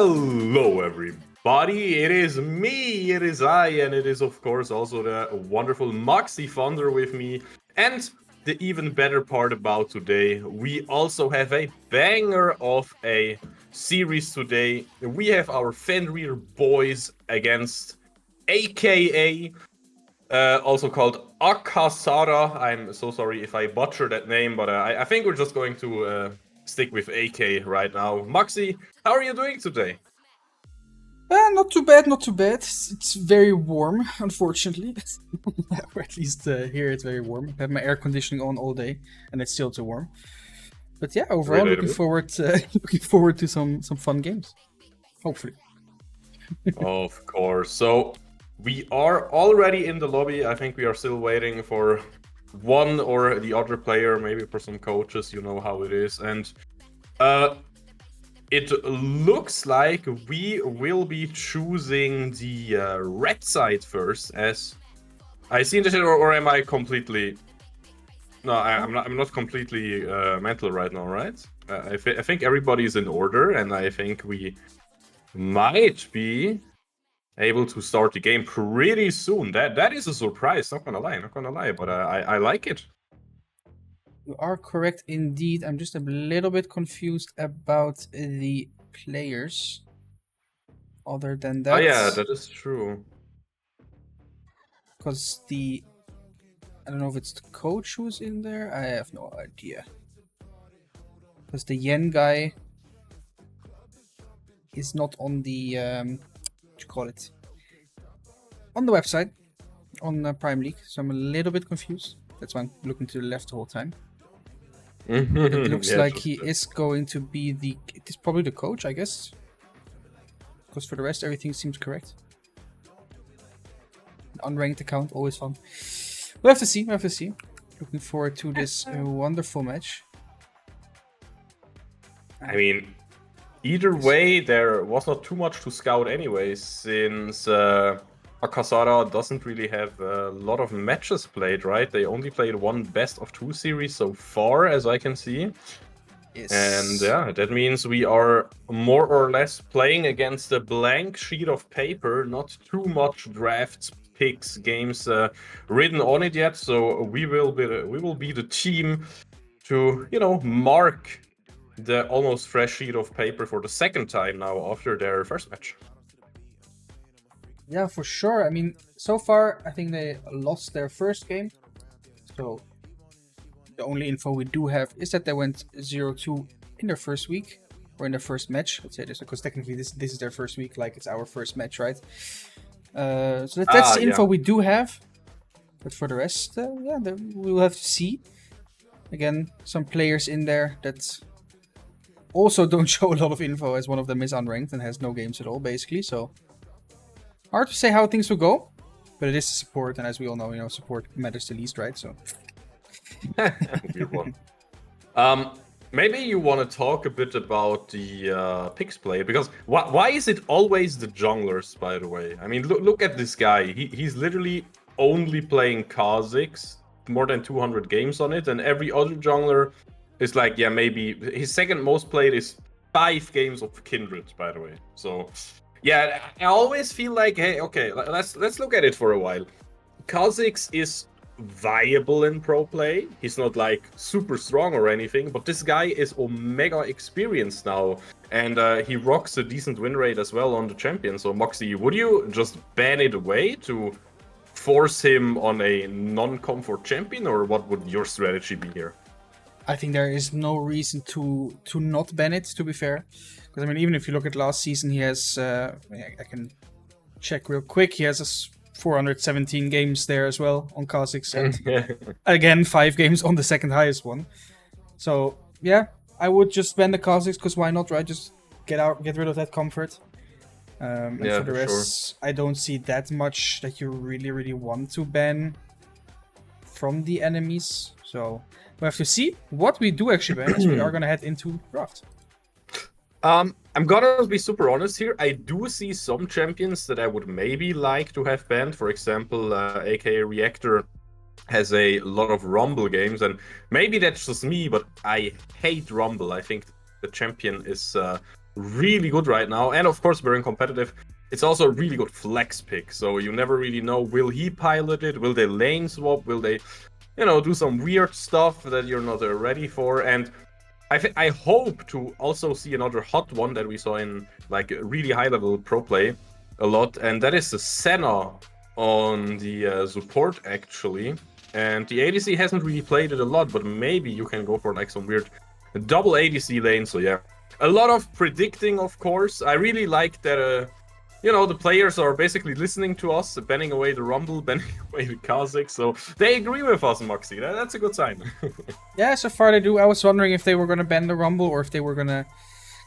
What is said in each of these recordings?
Hello, everybody. It is me, it is I, and it is, of course, also the wonderful Moxie Founder with me. And the even better part about today, we also have a banger of a series today. We have our Fenrir boys against AKA, also called Akasara. I'm so sorry if I butcher that name, but I think we're just going to stick with AK right now. Moxie, how are you doing today? Not too bad, not too bad. It's very warm, unfortunately. Or at least here it's very warm. I have my air conditioning on all day, and it's still too warm. But yeah, overall, looking forward to some fun games. Hopefully. Of course. So we are already in the lobby. I think we are still waiting for one or the other player, maybe for some coaches. You know how it is. And it looks like we will be choosing the red side first, as I see this, or am I completely? No, I'm not. I'm not completely mental right now, right? I think everybody's in order, and I think we might be able to start the game pretty soon. That is a surprise. Not gonna lie, but I like it. You are correct indeed. I'm just a little bit confused about the players. Other than that, Oh yeah, that is true. because I don't know if it's the coach who's in there. I have no idea. Because the Yen guy is not on the what you call it, on the website on Prime League, so I'm a little bit confused. That's why I'm looking to the left the whole time. But it looks like he is going to be it is probably the coach, I guess, because for the rest everything seems correct. Unranked account, always fun. We'll have to see. Looking forward to this wonderful match. I mean, either way, there was not too much to scout anyway, since Akasara doesn't really have a lot of matches played, right? They only played one best of 2 series so far, as I can see. Yes. And yeah, that means we are more or less playing against a blank sheet of paper, not too much drafts, picks, games written on it yet. So we will be the team to, mark the almost fresh sheet of paper for the second time now after their first match. Yeah, for sure. I mean, so far I think they lost their first game. So the only info we do have is that they went 0-2 in their first week, or in their first match. Let's say this, because technically this is their first week, like it's our first match, right? So that's the info we do have. But for the rest, we will have to see. Again, some players in there that also don't show a lot of info, as one of them is unranked and has no games at all, basically. So hard to say how things will go, but it is support, and as we all know, support matters the least, right? So. Weird one. Maybe you want to talk a bit about the picks play, because why is it always the junglers, by the way? I mean, look at this guy. He's literally only playing Kha'Zix, more than 200 games on it, and every other jungler is like, yeah, maybe his second most played is 5 games of Kindred, by the way. So yeah, I always feel like, hey, okay, let's look at it for a while. Kha'Zix is viable in pro play. He's not like super strong or anything, but this guy is omega experienced now, and he rocks a decent win rate as well on the champion. So Moxie, would you just ban it away to force him on a non-comfort champion, or what would your strategy be here? I think there is no reason to not ban it, to be fair. Because, I mean, even if you look at last season, he has... I can check real quick. He has 417 games there as well on Kha'Zix. And again, 5 games on the second highest one. So, yeah, I would just ban the Kha'Zix, because why not, right? Just get rid of that comfort. And for the rest, I don't see that much that you really, really want to ban from the enemies. So we have to see what we do actually ban, as we are going to head into draft. I'm gonna be super honest here. I do see some champions that I would maybe like to have banned. For example, aka Reactor has a lot of Rumble games, and maybe that's just me, but I hate Rumble. I think the champion is really good right now. And of course, we're in competitive. It's also a really good flex pick. So you never really know, will he pilot it? Will they lane swap? Will they, do some weird stuff that you're not ready for? And I hope to also see another hot one that we saw in like really high level pro play a lot, and that is the Senna on the support actually. And the ADC hasn't really played it a lot, but maybe you can go for like some weird double ADC lane. So yeah, a lot of predicting, of course. I really like that. The players are basically listening to us, banning away the Rumble, banning away the Kha'Zix, so they agree with us, Moxie. That's a good sign. Yeah, so far they do. I was wondering if they were going to ban the Rumble or if they were going to...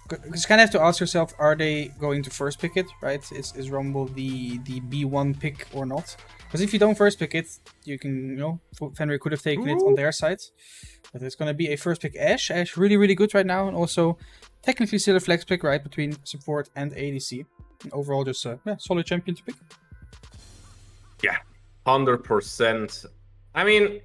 Because you kind of have to ask yourself, are they going to first pick it, right? Is Rumble the B1 pick or not? Because if you don't first pick it, you can, Fenrir could have taken it on their side. But it's going to be a first pick Ashe. Ashe really, really good right now, and also technically still a flex pick, right, between support and ADC. And overall, just a solid champion to pick. Yeah, 100%. I mean,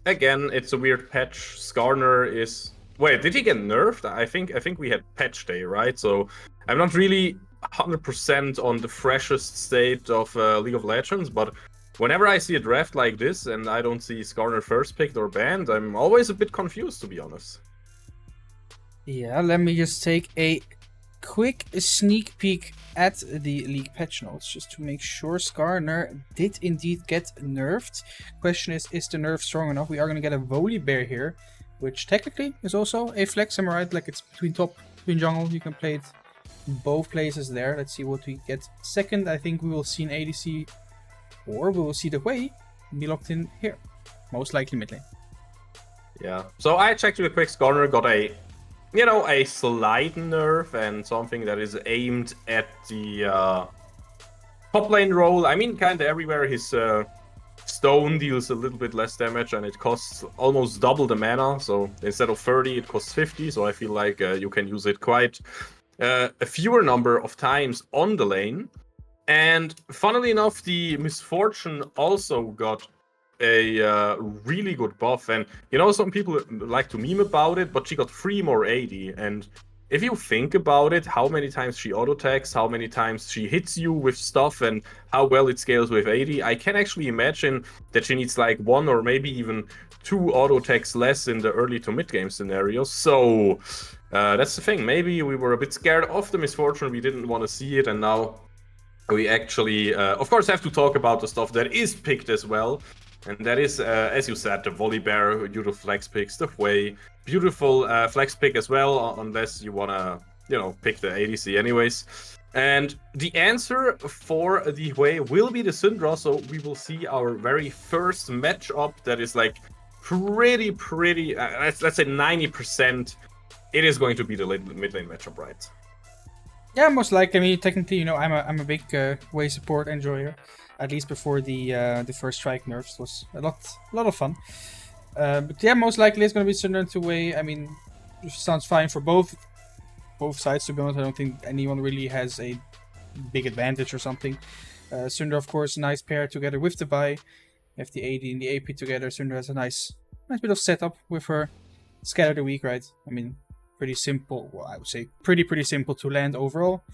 again, it's a weird patch. Skarner is... Wait, did he get nerfed? I think we had patch day, right? So I'm not really 100% on the freshest state of League of Legends, but whenever I see a draft like this and I don't see Skarner first picked or banned, I'm always a bit confused, to be honest. Yeah, let me just take a quick sneak peek at the league patch notes just to make sure Skarner did indeed get nerfed. Question is the nerf strong enough? We are going to get a Volibear here, which technically is also a flex, am I right? Like it's between top, between jungle. You can play it both places there. Let's see what we get second. I think we will see an ADC, or we will see the Wei be locked in here. Most likely mid lane. Yeah. So I checked real quick. Skarner got a slight nerf and something that is aimed at the top lane role. I mean, kind of everywhere. His stone deals a little bit less damage and it costs almost double the mana. So instead of 30, it costs 50. So I feel like you can use it quite a fewer number of times on the lane. And funnily enough, the Misfortune also got a really good buff. And some people like to meme about it, but she got 3 more 80. And if you think about it, how many times she auto attacks, how many times she hits you with stuff, and how well it scales with 80, I can actually imagine that she needs like 1 or maybe even 2 auto attacks less in the early to mid game scenarios. So that's the thing. Maybe we were a bit scared of the Misfortune. We didn't want to see it, and now we actually, of course, have to talk about the stuff that is picked as well. And that is, as you said, the Volibear, beautiful flex pick, the Wei, beautiful flex pick as well, unless you want to, pick the ADC anyways. And the answer for the Wei will be the Syndra, so we will see our very first matchup that is like pretty, let's say 90%, it is going to be the mid lane matchup, right? Yeah, most likely. I mean, technically, I'm a big Wei support enjoyer. At least before the first strike nerfs was a lot of fun. But yeah, most likely it's going to be Syndra to Wei. I mean, it sounds fine for both sides, to be honest. I don't think anyone really has a big advantage or something. Syndra, of course, a nice pair together with the buy. You have the AD and the AP together. Syndra has a nice bit of setup with her Scatter the Weak, right? I mean, pretty simple. Well, I would say pretty simple to land overall.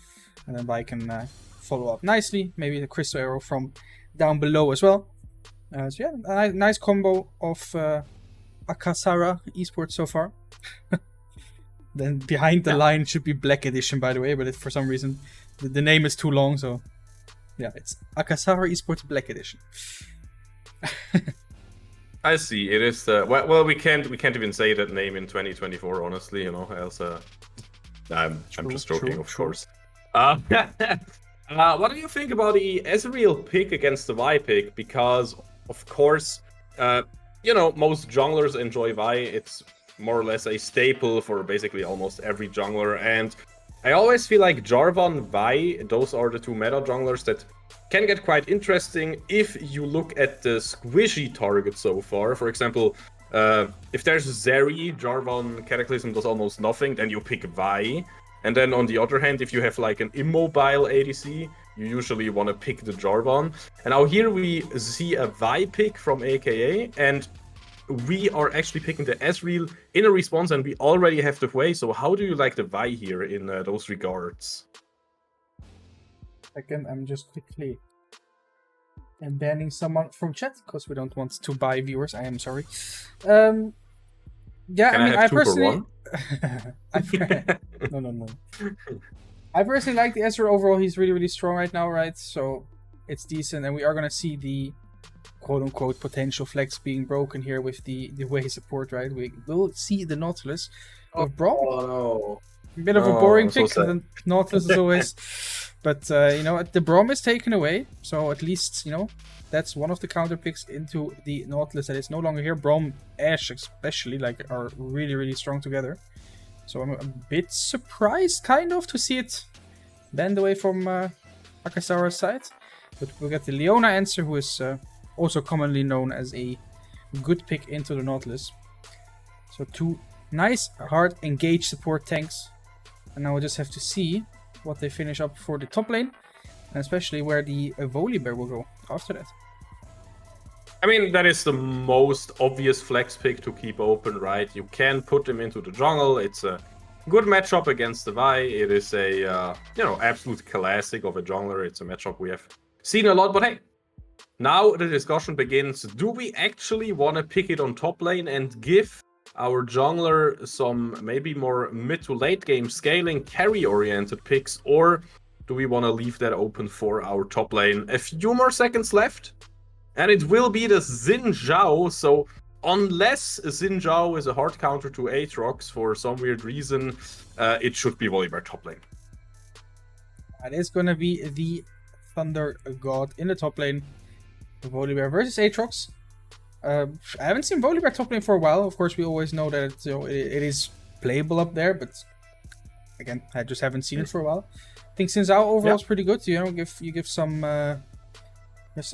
And then Vi can follow up nicely. Maybe the crystal arrow from down below as well. So yeah, a nice combo of Akasara Esports so far. Then behind the line should be Black Edition, by the way, but for some reason the name is too long, so yeah, it's Akasara Esports Black Edition. I see. It is well, we can't even say that name in 2024, honestly. Else I'm just joking, of course. What do you think about the Ezreal pick against the Vi pick? Because, of course, most junglers enjoy Vi. It's more or less a staple for basically almost every jungler. And I always feel like Jarvan, Vi, those are the 2 meta junglers that can get quite interesting if you look at the squishy targets so far. For example, if there's Zeri, Jarvan Cataclysm does almost nothing, then you pick Vi. And then on the other hand, if you have like an immobile ADC, you usually want to pick the Jarvan. And now here we see a Vi pick from AKA, and we are actually picking the Ezreal in a response, and we already have the way. So how do you like the Vi here in those regards? Again, I'm just quickly banning someone from chat because we don't want to buy viewers. I am sorry. Yeah, Can I mean, have I two for personally, one? no. I personally like the Ezra overall. He's really strong right now, right? So it's decent, and we are gonna see the quote-unquote potential flex being broken here with the way support, right? We will see the Nautilus with Braum. Oh no. A bit of a boring so pick, sad. the Nautilus is always. But, you know, the Braum is taken away, so at least, you know, that's one of the counter picks into the Nautilus that is no longer here. Braum, Ashe especially, like, are really strong together. So I'm a bit surprised, kind of, to see it banned away from Akasara's side. But we'll get the Leona answer, who is also commonly known as a good pick into the Nautilus. So two nice, hard, engaged support tanks. And now we'll just have to see what they finish up for the top lane. And especially where the Volibear will go after that. I mean, that is the most obvious flex pick to keep open, right? You can put him into the jungle. It's a good matchup against the Vi. It is a, absolute classic of a jungler. It's a matchup we have seen a lot. But hey, now the discussion begins. Do we actually want to pick it on top lane and give our jungler some maybe more mid to late game scaling carry oriented picks, or do we want to leave that open for our top lane? A few more seconds left, and it will be the Xin Zhao. So unless Xin Zhao is a hard counter to Aatrox for some weird reason, it should be Volibear top lane. That is going to be the Thunder God in the top lane. Volibear versus Aatrox. I haven't seen Volibear top lane for a while. Of course, we always know that it is playable up there, but again, I just haven't seen it for a while. I think Xin Zhao overall is pretty good. You know, you give some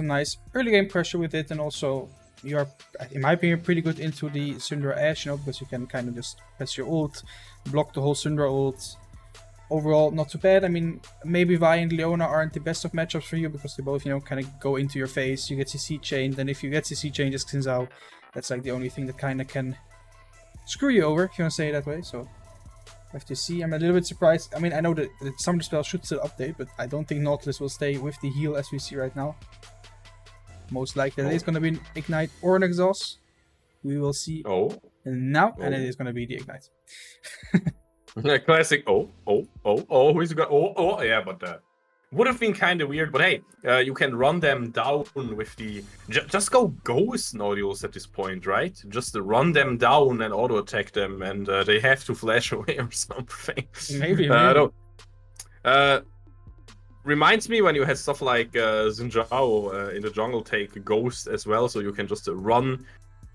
nice early game pressure with it, and also you are, in my opinion, pretty good into the Syndra Ashe, you know, because you can kind of just press your ult, block the whole Syndra ult. Overall, not too bad. I mean, maybe Vi and Leona aren't the best of matchups for you because they both, you know, kind of go into your face. You get CC chained, and if you get CC chained as Xin Zhao, that's like the only thing that kind of can screw you over, if you want to say it that way. So, I have to see. I'm a little bit surprised. I mean, I know that some of the spells should still update, but I don't think Nautilus will stay with the heal as we see right now. Most likely, it is going to be an Ignite or an Exhaust. We will see now, and it is going to be the Ignite. Classic. Who's got? Yeah, but would have been kind of weird. But hey, you can run them down with the just go Ghost Nautilus at this point, right? Just run them down and auto attack them, and they have to flash away or something. Maybe. Reminds me when you had stuff like Xin Zhao in the jungle take Ghost as well, so you can just run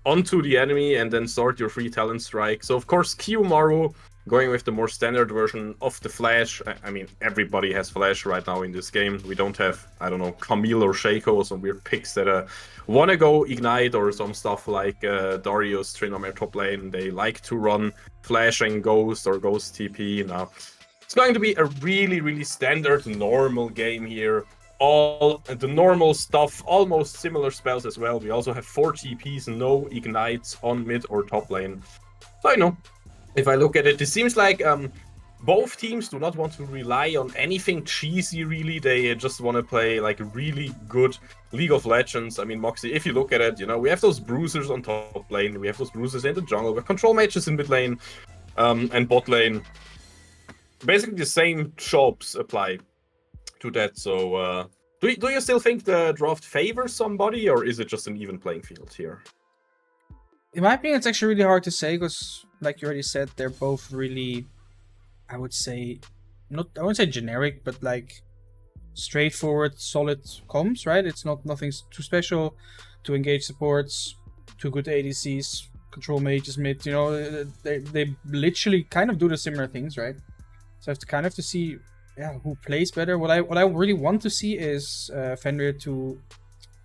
onto the enemy and then start your free talent strike. So of course, Kiyomaru going with the more standard version of the Flash. I mean, everybody has Flash right now in this game. We don't have, I don't know, Camille or Shaco or some weird picks that want to go Ignite or some stuff like Darius, Trinomir top lane. They like to run Flash and Ghost or Ghost TP. Now, it's going to be a really standard, normal game here. All the normal stuff, almost similar spells as well. We also have 4 TPs, no Ignites on mid or top lane. So, you know, if I look at it, it seems like both teams do not want to rely on anything cheesy, really. They just want to play like really good League of Legends. I mean, Moxie, if you look at it, you know, we have those bruisers on top lane, we have those bruisers in the jungle, we have control mages in mid lane and bot lane. Basically the same jobs apply to that. So do you still think the draft favors somebody, or is it just an even playing field here? In my opinion, it's actually really hard to say because, like you already said, they're both really, I would say, I wouldn't say generic, but like straightforward, solid comms, right? It's nothing too special. To engage supports, 2 good ADCs, control mages mid, you know, they literally kind of do the similar things, right? So I have to kind of to see, who plays better. What I really want to see is Fenrir to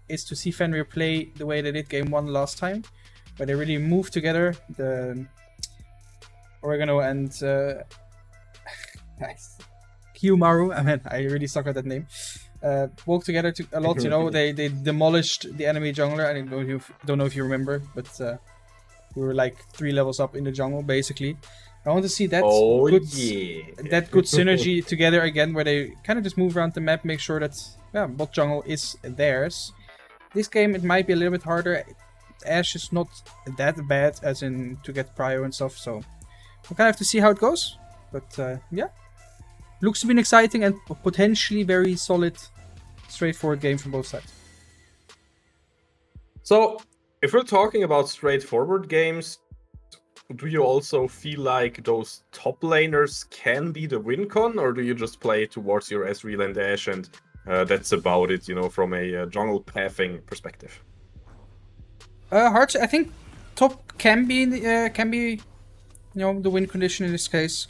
see Fenrir play the way they did game 1 last time, where they really move together. The Oregano and Kiyomaru, I mean, I really suck at that name. Work together a lot, you know. They demolished the enemy jungler. I don't know if you remember, but We were like 3 levels up in the jungle, basically. I want to see that that good synergy together again, where they kind of just move around the map, make sure that bot jungle is theirs. This game, it might be a little bit harder. Ashe is not that bad, as in to get prio and stuff, so we'll kind of have to see how it goes. But yeah, looks to be an exciting and potentially very solid, straightforward game from both sides. So, if we're talking about straightforward games, do you also feel like those top laners can be the win con, or do you just play towards your Ezreal and Ashe and that's about it, you know, from a jungle pathing perspective? Hard. I think top can be you know, the win condition in this case.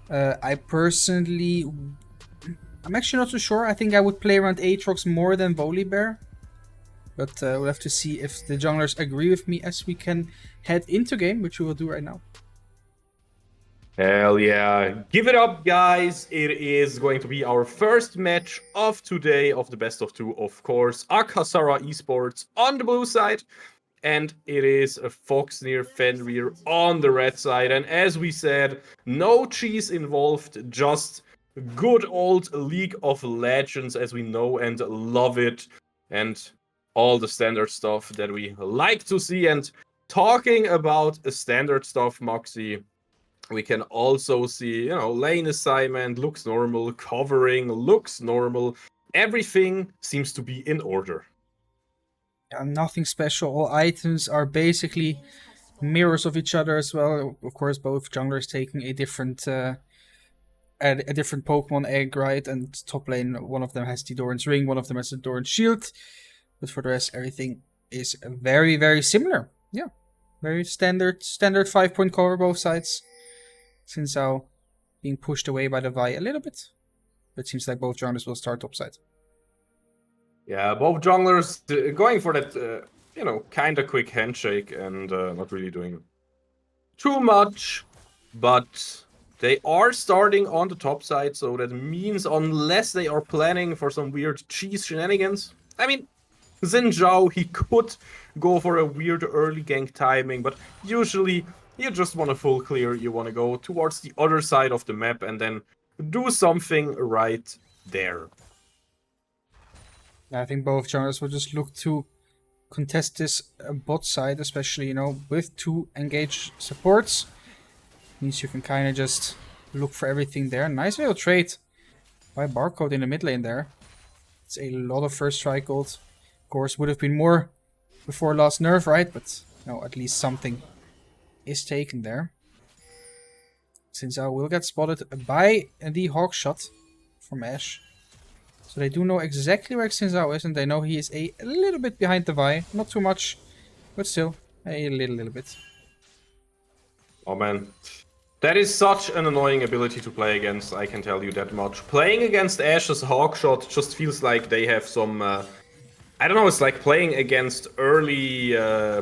I personally, I'm actually not so sure. I think I would play around Aatrox more than Volibear. But we'll have to see if the junglers agree with me as we can head into game, which we will do right now. Hell yeah. Give it up, guys. It is going to be our first match of today, of the best of 2, of course. Akasara Esports on the blue side. And it is a Foxnyr Fenrir on the red side. And as we said, no cheese involved, just good old League of Legends as we know and love it. And all the standard stuff that we like to see. And talking about standard stuff, Moxie, we can also see, you know, lane assignment looks normal, covering looks normal. Everything seems to be in order. Nothing special. All items are basically mirrors of each other as well. Of course, both junglers taking a different Pokemon egg, right? And top lane, one of them has the Doran's ring, one of them has the Doran's shield. But for the rest, everything is very, very similar. Yeah, very standard 5-point cover both sides. Xin Zhao being pushed away by the Vi a little bit. But it seems like both junglers will start topside. Yeah, both junglers going for that, you know, kind of quick handshake and not really doing too much. But they are starting on the top side, so that means unless they are planning for some weird cheese shenanigans. I mean, Xin Zhao, he could go for a weird early gank timing, but usually you just want a full clear, you want to go towards the other side of the map and then do something right there. I think both junglers will just look to contest this bot side, especially, you know, with 2 engaged supports. Means you can kind of just look for everything there. Nice little trade by Barcode in the mid lane there. It's a lot of first strike gold. Of course, would have been more before last nerf, right? But no, at least something is taken there. Since I will get spotted by the Hawk shot from Ashe. So they do know exactly where Xin Zhao is, and they know he is a little bit behind the Vi. Not too much, but still a little bit. Oh man, that is such an annoying ability to play against, I can tell you that much. Playing against Ashe's Hawkshot just feels like they have some... I don't know, it's like playing against early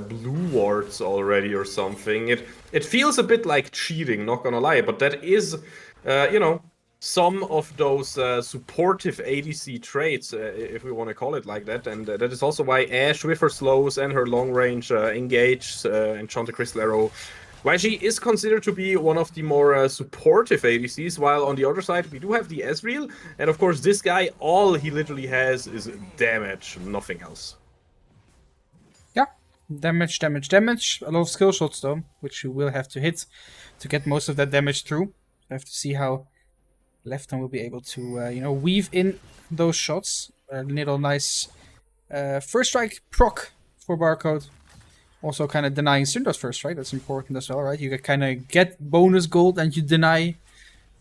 blue wards already or something. It feels a bit like cheating, not gonna lie, but that is, you know, some of those supportive ADC traits, if we want to call it like that. And that is also why Ashe, with her slows and her long range engage, Enchanted Crystal Arrow, why she is considered to be one of the more supportive ADCs, while on the other side we do have the Ezreal, and of course this guy, all he literally has is damage, nothing else. Yeah, damage. A lot of skill shots though, which you will have to hit to get most of that damage through. I have to see how Lefton will be able to, you know, weave in those shots. A little nice first strike proc for Barcode. Also kind of denying Syndra's first strike, that's important as well, right? You kind of get bonus gold and you deny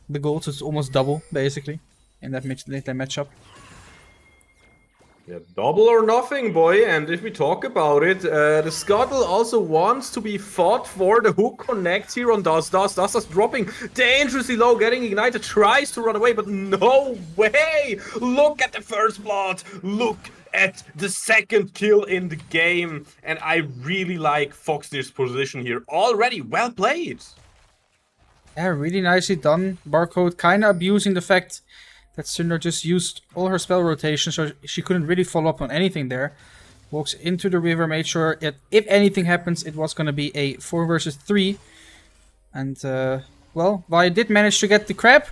the gold, so it's almost double, basically, in that matchup. Yeah, double or nothing, boy. And if we talk about it, the Scuttle also wants to be fought for. The hook connects here on Dust. Dust is dropping dangerously low, getting ignited, tries to run away, but no way! Look at the first blood! Look at the second kill in the game. And I really like Foxnyr's position here. Already well played. Yeah, really nicely done. Barcode kind of abusing the fact that Syndra just used all her spell rotation, so she couldn't really follow up on anything there. walks into the river, made sure that if anything happens, it was going to be a 4 versus 3. And, well, Vi did manage to get the crab,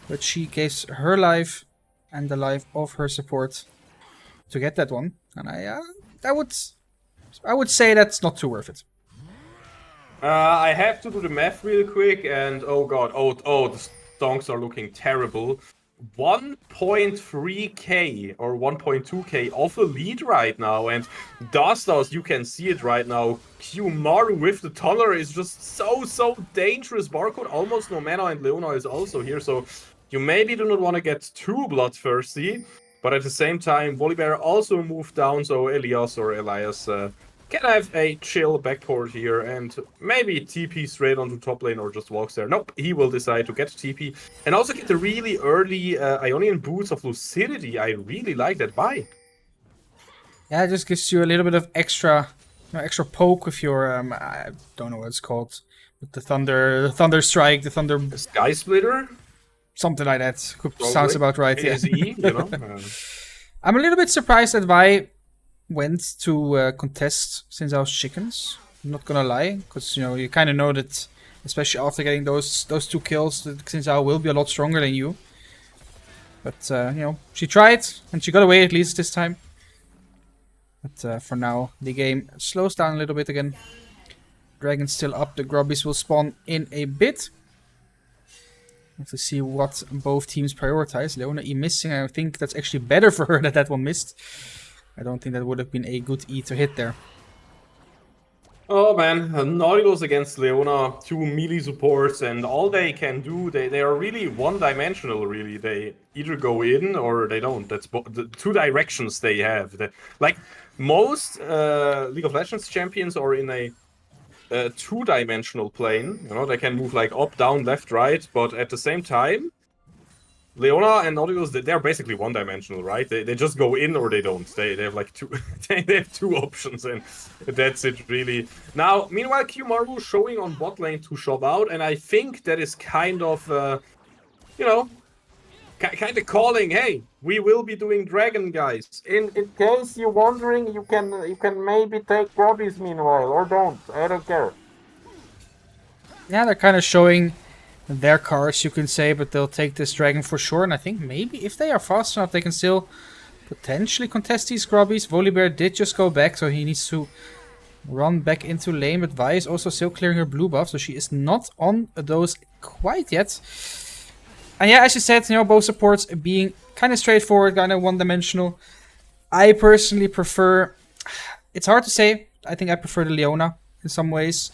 but she gives her life and the life of her support to get that one. And I would say that's not too worth it. I have to do the math real quick, and oh god, oh, the stonks are looking terrible. 1.3k or 1.2k off a lead right now, and Dostos, you can see it right now. Qmaru with the tunnel is just so dangerous. Barcode almost no mana, and Leona is also here, so you maybe do not want to get too bloodthirsty, but at the same time, Volibear also moved down, so Elias or Elias can have a chill backport here and maybe TP straight onto top lane or just walks there. Nope, he will decide to get TP and also get the really early Ionian boots of Lucidity. I really like that buy. Yeah, it just gives you a little bit of extra poke with your I don't know what it's called, but the thunder strike, the thunder Sky Splitter, something like that. Sounds about right. Yeah. you know. I'm a little bit surprised that Vi went to contest since I was chickens. I'm not gonna lie, because you kind of know that, especially after getting those 2 kills, that Xin Zhao will be a lot stronger than you. But she tried and she got away at least this time. But for now, the game slows down a little bit again. Dragon's still up. The Grubbies will spawn in a bit. Have to see what both teams prioritize. Leona E missing. I think that's actually better for her that one missed. I don't think that would have been a good E to hit there. Oh man, Nautilus against Leona, 2 melee supports, and all they can do, they are really one-dimensional, really. They either go in or they don't. That's the 2 directions they have. Like, most League of Legends champions are in a 2-dimensional plane. They can move like up, down, left, right, but at the same time, Leona and Nautilus, they're basically one-dimensional, right? They just go in or they don't. They have like 2 they have 2 options, and that's it really. Now, meanwhile, Qmaru showing on bot lane to shove out, and I think that is kind of kind of calling, hey, we will be doing Dragon, guys. In case you're wondering, you can maybe take Grubbies meanwhile, or don't. I don't care. Yeah, they're kind of showing their cards, you can say, but they'll take this Dragon for sure. And I think maybe if they are fast enough, they can still potentially contest these Grubbies. Volibear did just go back, so he needs to run back into lane. But Vi is also still clearing her blue buff, so she is not on those quite yet. And yeah, as you said, both supports being kind of straightforward, kind of one-dimensional. I personally prefer... It's hard to say. I think I prefer the Leona in some ways.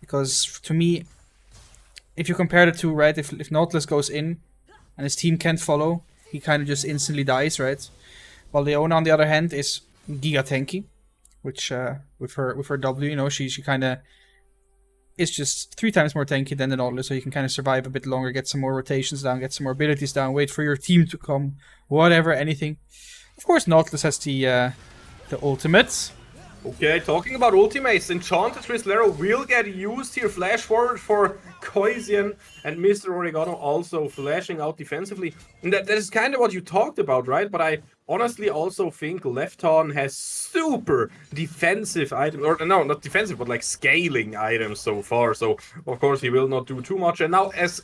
Because to me, if you compare the 2, right, if Nautilus goes in and his team can't follow, he kind of just instantly dies, right? While Leona, on the other hand, is giga tanky, which with her W, she kind of is just 3 times more tanky than the Nautilus, so you can kind of survive a bit longer, get some more rotations down, get some more abilities down, wait for your team to come, whatever, anything. Of course, Nautilus has the ultimate. Okay, talking about ultimates, Enchanted Trislero will get used here. Flash forward for Koisian, and Mr. Oregano also flashing out defensively. And that is kind of what you talked about, right? But I honestly also think Lefton has super defensive items, or no, not defensive, but like scaling items so far. So, of course, he will not do too much. And now, as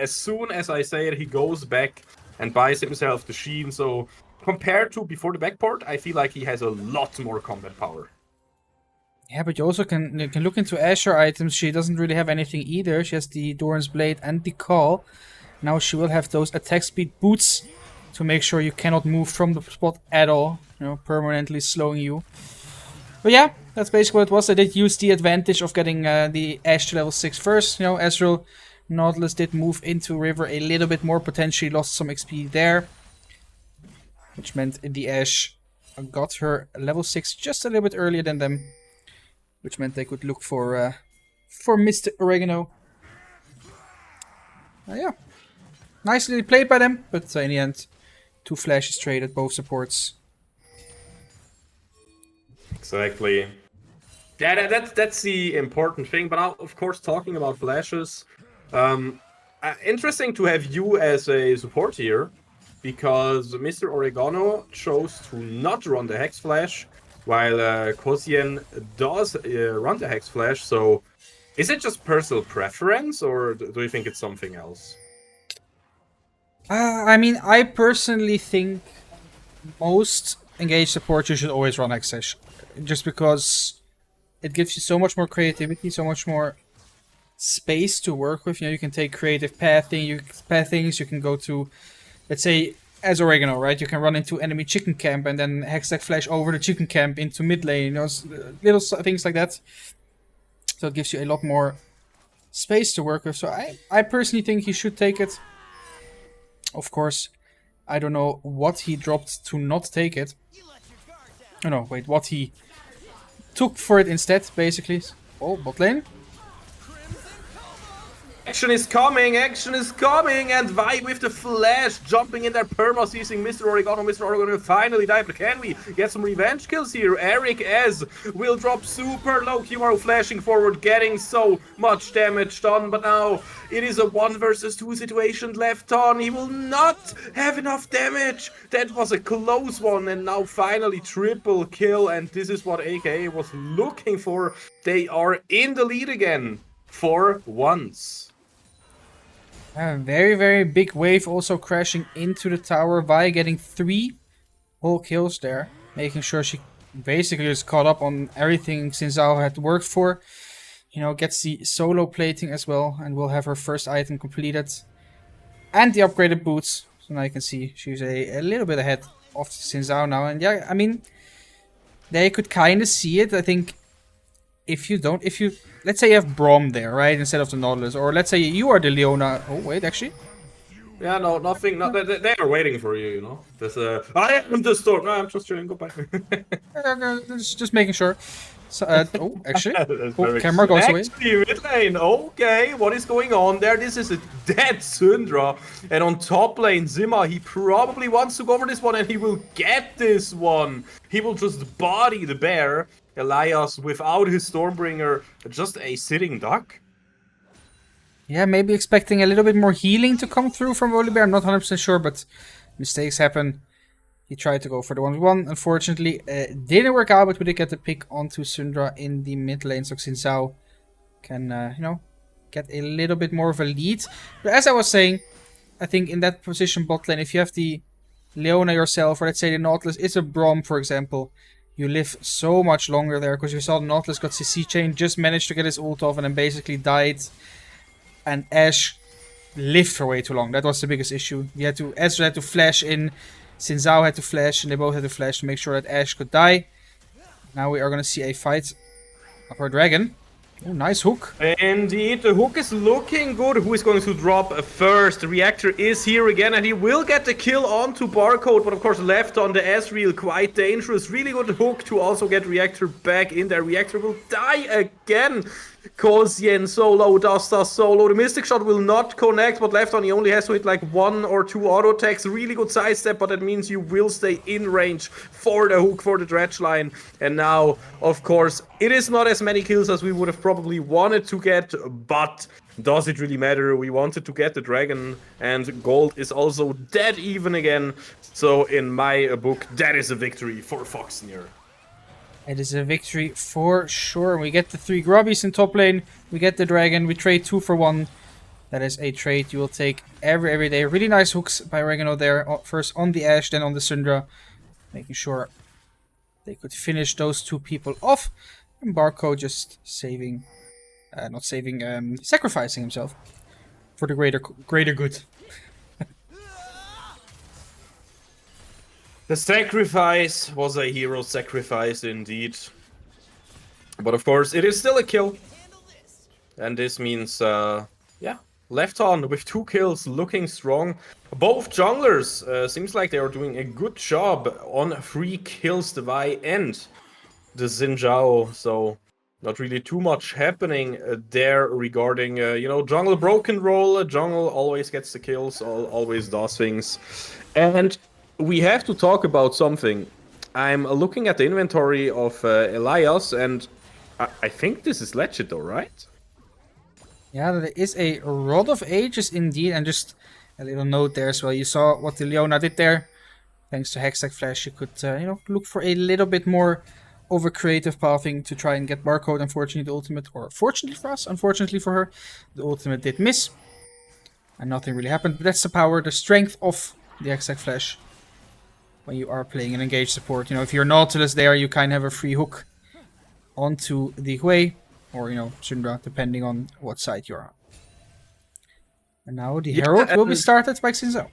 soon as I say it, he goes back and buys himself the Sheen, so... Compared to before the backport, I feel like he has a lot more combat power. Yeah, but you also can look into Asher items. She doesn't really have anything either. She has the Doran's Blade and the Call. Now she will have those attack speed boots to make sure you cannot move from the spot at all. Permanently slowing you. But yeah, that's basically what it was. I did use the advantage of getting the Ashe to level 6 first. Ezreal, Nautilus did move into River a little bit more. Potentially lost some XP there. Which meant the Ashe got her level 6 just a little bit earlier than them. Which meant they could look for Mr. Oregano. Yeah. Nicely played by them, but in the end, 2 flashes traded, both supports. Exactly. Yeah, that's the important thing. But now, of course, talking about flashes, interesting to have you as a support here. because Mr. Oregano chose to not run the Hex Flash, while Kosien does run the Hex Flash. So is it just personal preference, or do you think it's something else? I mean, I personally think most engaged support you should always run Access, just because it gives you so much more creativity, so much more space to work with. You know, you can take creative pathings. You can go to, let's say, as Oregano, right? You can run into enemy chicken camp and then hextech flash over the chicken camp into mid lane. You know, little things like that. So it gives you a lot more space to work with. So I personally think he should take it. Of course, I don't know what he dropped to not take it. Oh no, wait, what he took for it instead, basically. Oh, bot lane. Action is coming, and Vi with the flash, jumping in there, perma using Mr. Oregano. Mr. Oregano will finally die, but can we get some revenge kills here? Eric S will drop super low, Kimaru flashing forward, getting so much damage done, but now it is a 1 versus 2 situation left on. He will not have enough damage. That was a close one, and now finally triple kill, and this is what AKA was looking for. They are in the lead again for once. A very, very big wave also crashing into the tower. Vi getting 3 whole kills there. Making sure she basically is caught up on everything Xin Zhao had worked for. You know, gets the solo plating as well. And will have her first item completed. And the upgraded boots. So now you can see she's a little bit ahead of Xin Zhao now. And yeah, I mean, they could kind of see it. I think if you, let's say you have Braum there, right, instead of the Nautilus, or let's say you are the Leona. Oh wait, actually. Yeah, no, nothing. No, they are waiting for you. You know. This. I am the storm. No, I'm just chilling. Goodbye. Just making sure. So, oh, actually, oh, camera goes away. Mid lane. Okay, what is going on there? This is a dead Syndra, and on top lane, Zima. He probably wants to go for this one, and he will get this one. He will just body the bear. Elias without his Stormbringer, just a sitting duck. Yeah, maybe expecting a little bit more healing to come through from Volibear. I'm not 100% sure, but mistakes happen. He tried to go for the 1v1. Unfortunately, didn't work out, but we did get the pick onto Syndra in the mid lane. So Xin Zhao can, you know, get a little bit more of a lead. But as I was saying, I think in that position bot lane, if you have the Leona yourself, or let's say the Nautilus is a Braum, for example, you live so much longer there, because you saw the Nautilus got CC chain, just managed to get his ult off and then basically died. And Ashe lived for way too long. That was the biggest issue. Ezra had to flash in, Xin Zhao had to flash, and they both had to flash to make sure that Ashe could die. Now we are going to see a fight of our dragon. Oh, nice hook. Indeed, the hook is looking good. Who is going to drop first? The reactor is here again, and he will get the kill onto Barcode, but of course left on the Ezreal, quite dangerous. Really good hook to also get reactor back in there. Reactor will die again. Kosien solo, Duster solo. The Mystic Shot will not connect, but left on he only has to hit like 1 or 2 auto attacks. Really good sidestep, but that means you will stay in range for the hook, for the dredge line. And now, of course, it is not as many kills as we would have probably wanted to get, but does it really matter? We wanted to get the dragon, and gold is also dead even again. So in my book, that is a victory for Foxnyr. It is a victory for sure. We get the 3 grubbies in top lane. We get the dragon. We trade 2 for 1. That is a trade you will take every day. Really nice hooks by Oregano there. First on the Ashe, then on the Syndra. Making sure they could finish those 2 people off. And Barco just saving... sacrificing himself. For the greater good. The sacrifice was a hero sacrifice indeed. But of course, it is still a kill. And this means, yeah, left on with 2 kills, looking strong. Both junglers, seems like they are doing a good job on 3 kills, the Vi and the Xin Zhao. So not really too much happening there regarding, you know, jungle broken roll. Jungle always gets the kills, always does things. And we have to talk about something. I'm looking at the inventory of Elias, and I think this is legit though, right? Yeah, there is a Rod of Ages indeed, and just a little note there as well. You saw what the Leona did there. Thanks to Hextech Flash, you could look for a little bit more over creative pathing to try and get Barcode. Unfortunately, the ultimate, or fortunately for us, unfortunately for her, the ultimate did miss. And nothing really happened. But that's the power, the strength of the Hextech Flash when you are playing an engaged support. If you're Nautilus there, you kind of have a free hook onto the Hui, or, Syndra, depending on what side you're on. And now the Herald will be started by Xinzhou.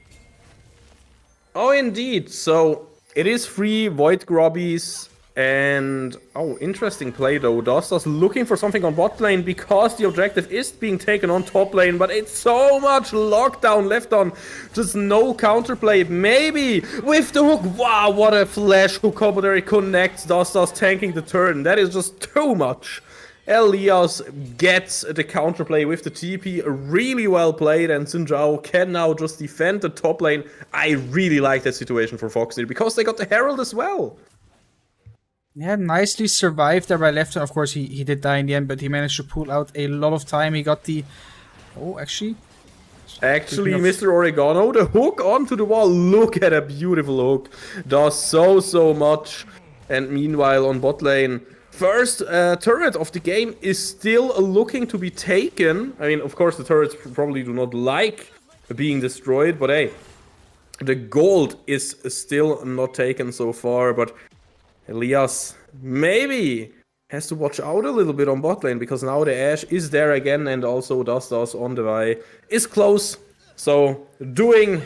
Oh, indeed. So it is free Void Grobbies. And, interesting play though. Dostos looking for something on bot lane because the objective is being taken on top lane, but it's so much lockdown left on. Just no counterplay. Maybe with the hook. Wow, what a flash hook combo there. It connects. Dostos tanking the turn. That is just too much. Elias gets the counterplay with the TP, really well played, and Xinzhou can now just defend the top lane. I really like that situation for Foxnyr because they got the Herald as well. Yeah, nicely survived there by left. Of course, he did die in the end, but he managed to pull out a lot of time. He got the... Oh, actually, Mr. Oregano, the hook onto the wall. Look at a beautiful hook. Does so much. And meanwhile, on bot lane, first turret of the game is still looking to be taken. I mean, of course, the turrets probably do not like being destroyed, but hey, the gold is still not taken so far, but Elias maybe has to watch out a little bit on bot lane because now the Ashe is there again and also Dostos on the Vi is close. So doing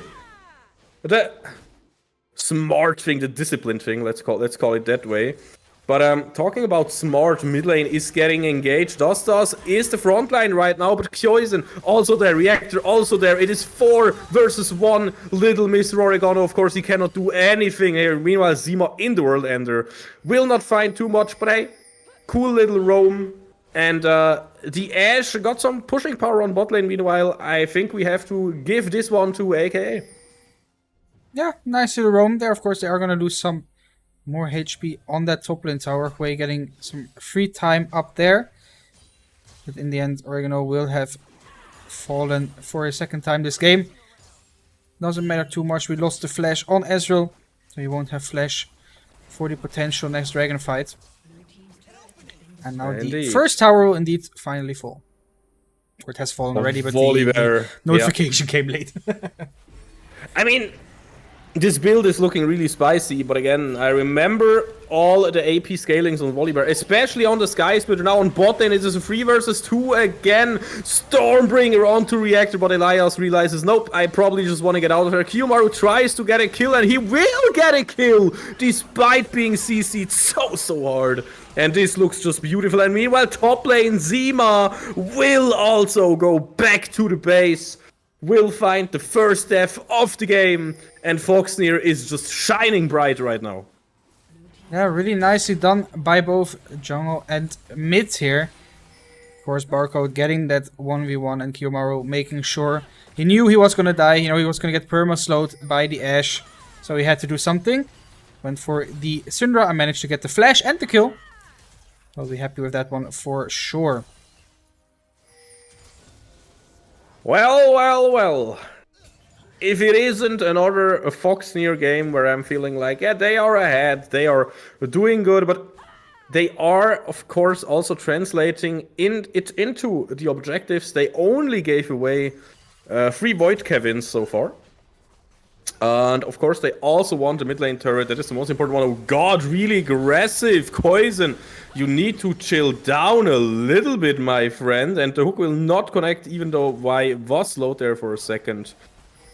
the smart thing, the disciplined thing, let's call it that way. But talking about smart, mid lane is getting engaged. Dostos is the front line right now, but Kyoizen also there, Reactor also there. It is 4 versus 1. Little Mr. Oregano, of course, he cannot do anything here. Meanwhile, Zima in the World Ender will not find too much, but hey, cool little roam. And the Ashe got some pushing power on bot lane. Meanwhile, I think we have to give this one to AKA. Yeah, nice little roam there. Of course, they are going to lose some more HP on that top lane tower. Hui getting some free time up there. But in the end, Oregano will have fallen for a second time this game. Doesn't matter too much. We lost the flash on Ezreal. So he won't have flash for the potential next dragon fight. And now the first tower will indeed finally fall. Or it has fallen already, but the notification came late. I mean, this build is looking really spicy, but again, I remember all the AP scalings on Volibear, especially on the Sky Splitter. Now on bot lane, it is a 3 versus 2 again. Stormbringer onto Reactor, but Elias realizes, nope, I probably just want to get out of here. Kiyomaru tries to get a kill, and he will get a kill, despite being CC'd so hard. And this looks just beautiful. And meanwhile, top lane, Zima will also go back to the base. Will find the first death of the game, and Foxnyr is just shining bright right now. Yeah, really nicely done by both jungle and mid here. Of course, Barcode getting that 1v1 and Kiyomaru making sure he knew he was gonna die. He was gonna get perma-slowed by the Ashe, so he had to do something. Went for the Syndra and managed to get the flash and the kill. I'll be happy with that one for sure. Well. If it isn't another Foxnyr game where I'm feeling like, yeah, they are ahead, they are doing good, but they are, of course, also translating it into the objectives. They only gave away 3 Void Kevins so far. And, of course, they also won the mid lane turret. That is the most important one. Oh, God, really aggressive. Poison. You need to chill down a little bit, my friend. And the hook will not connect, even though Y was slowed there for a second.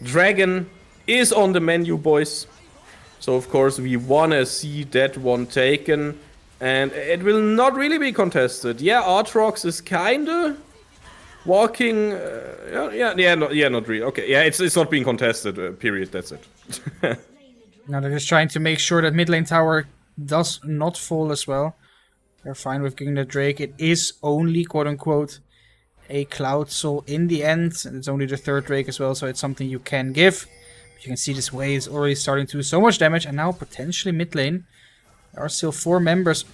Dragon is on the menu, boys. So, of course, we want to see that one taken. And it will not really be contested. Yeah, Aatrox is kind of walking... not really. Okay, yeah, it's not being contested, period, that's it. Now they're just trying to make sure that mid lane tower does not fall as well. They're fine with getting the Drake. It is only, quote-unquote, a Cloud Soul in the end. And it's only the 3rd Drake as well, so it's something you can give. But you can see this wave is already starting to do so much damage. And now, potentially mid lane, there are still 4 members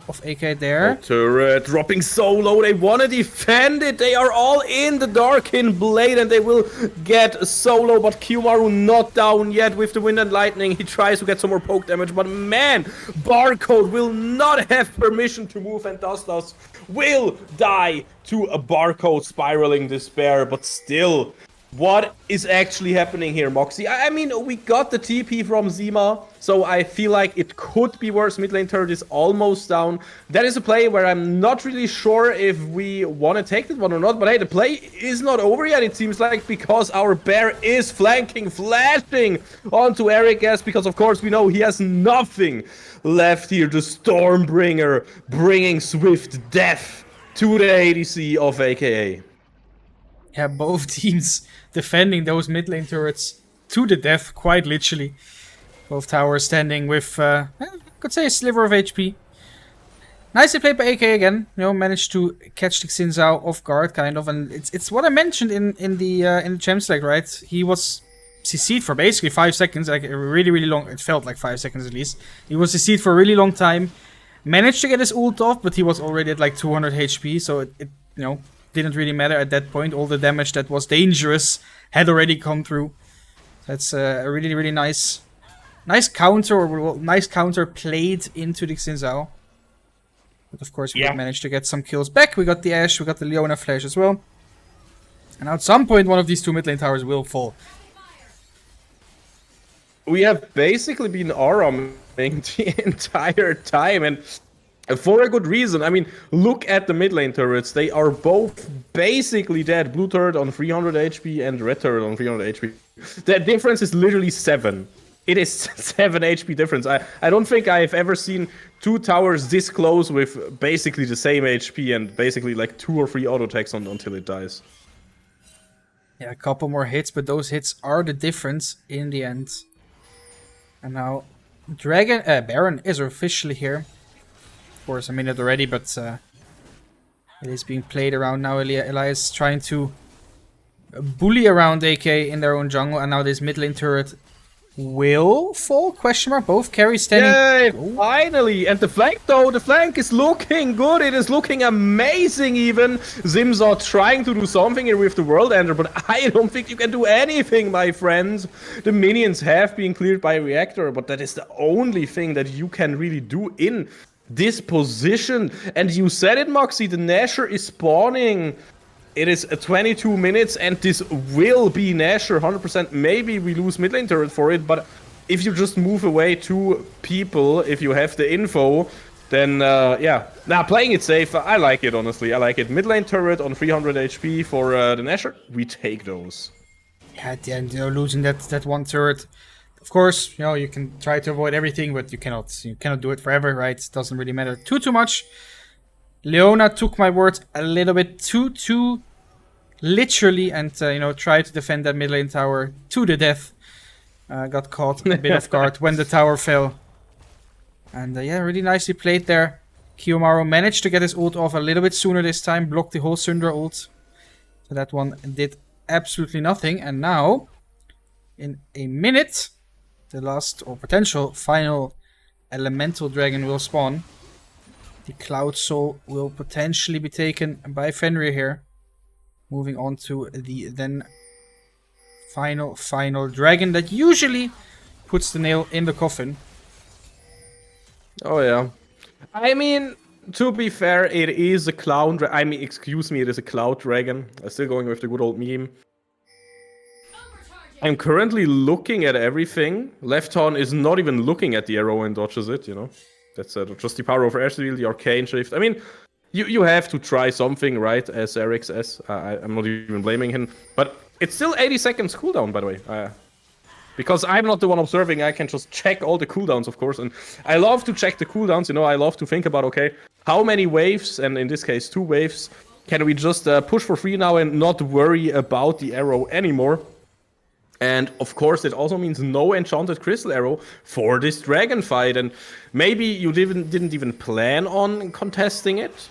of AK there. Turret dropping so low. They want to defend it. They are all in the Darkin Blade and they will get solo. But Kiyomaru not down yet with the Wind and Lightning. He tries to get some more poke damage. But man, Barcode will not have permission to move and thus will die to a Barcode spiraling despair. But still, what is actually happening here, Moxie? I mean, we got the TP from Zima, so I feel like it could be worse. Mid lane turret is almost down. That is a play where I'm not really sure if we want to take that one or not. But hey, the play is not over yet, it seems like, because our bear is flanking, flashing onto Eric S, because of course we know he has nothing left here. The Stormbringer bringing swift death to the ADC of AKA. Yeah, both teams defending those mid lane turrets to the death, quite literally. Both towers standing with, I could say, a sliver of HP. Nicely played by AK again. You know, managed to catch the Xin Zhao off guard, kind of, and it's what I mentioned in the Champs League, right? He was CC'd for basically 5 seconds, like really long. It felt like 5 seconds at least. He was CC'd for a really long time. Managed to get his ult off, but he was already at like 200 HP, so it you know, didn't really matter at that point. All the damage that was dangerous had already come through. That's a really nice counter, or nice counter played into the Xin Zhao. But of course, we managed to get some kills back. We got the Ashe, we got the Leona Flash as well. And at some point, one of these two mid lane towers will fall. We have basically been ARAMing the entire time, and for a good reason. I mean, look at the mid lane turrets. They are both basically dead. Blue turret on 300 HP and red turret on 300 HP. The difference is literally 7. It is 7 HP difference. I don't think I've ever seen two towers this close with basically the same HP and basically like 2 or 3 auto attacks until it dies. Yeah, a couple more hits, but those hits are the difference in the end. And now Baron is officially here. Of course, I mean it already, but it is being played around now. Elias trying to bully around AK in their own jungle, and now this mid lane turret will fall? Question mark. Both carries standing. Yay, finally! And the flank though, the flank is looking good. It is looking amazing even. Zimzor trying to do something here with the World Ender, but I don't think you can do anything, my friends. The minions have been cleared by Reactor, but that is the only thing that you can really do in this position. And you said it, Moxie, the Nasher is spawning. It is 22 minutes, and this will be Nasher 100%. Maybe we lose mid lane turret for it, but if you just move away 2 people, if you have the info, then yeah. Now, playing it safe, I like it, honestly. I like it. Mid lane turret on 300 HP for the Nasher. We take those. Yeah, at the end, you know, losing that one turret. Of course, you know, you can try to avoid everything, but you cannot do it forever, right? It doesn't really matter too much. Leona took my words a little bit too literally, and you know, tried to defend that mid lane tower to the death. Got caught a bit off guard when the tower fell. And yeah, really nicely played there. Kiyomaru managed to get his ult off a little bit sooner this time, blocked the whole Syndra ult. So that one did absolutely nothing. And now, in a minute, the last or potential final elemental dragon will spawn. The Cloud Soul will potentially be taken by Fenrir here. Moving on to the then final dragon that usually puts the nail in the coffin. Oh yeah. I mean, to be fair, it is a clown I mean, excuse me, it is a cloud dragon. I'm still going with the good old meme. I'm currently looking at everything. Left Horn is not even looking at the arrow and dodges it, you know. That's just the power of Airsteel, the Arcane Shift. I mean, you have to try something, right, as Eric's S. I'm not even blaming him. But it's still 80 seconds cooldown, by the way. Because I'm not the one observing, I can just check all the cooldowns, of course. And I love to check the cooldowns, you know. I love to think about, okay, how many waves, and in this case 2 waves, can we just push for free now and not worry about the arrow anymore? And of course, it also means no enchanted crystal arrow for this dragon fight. And maybe you didn't even plan on contesting it.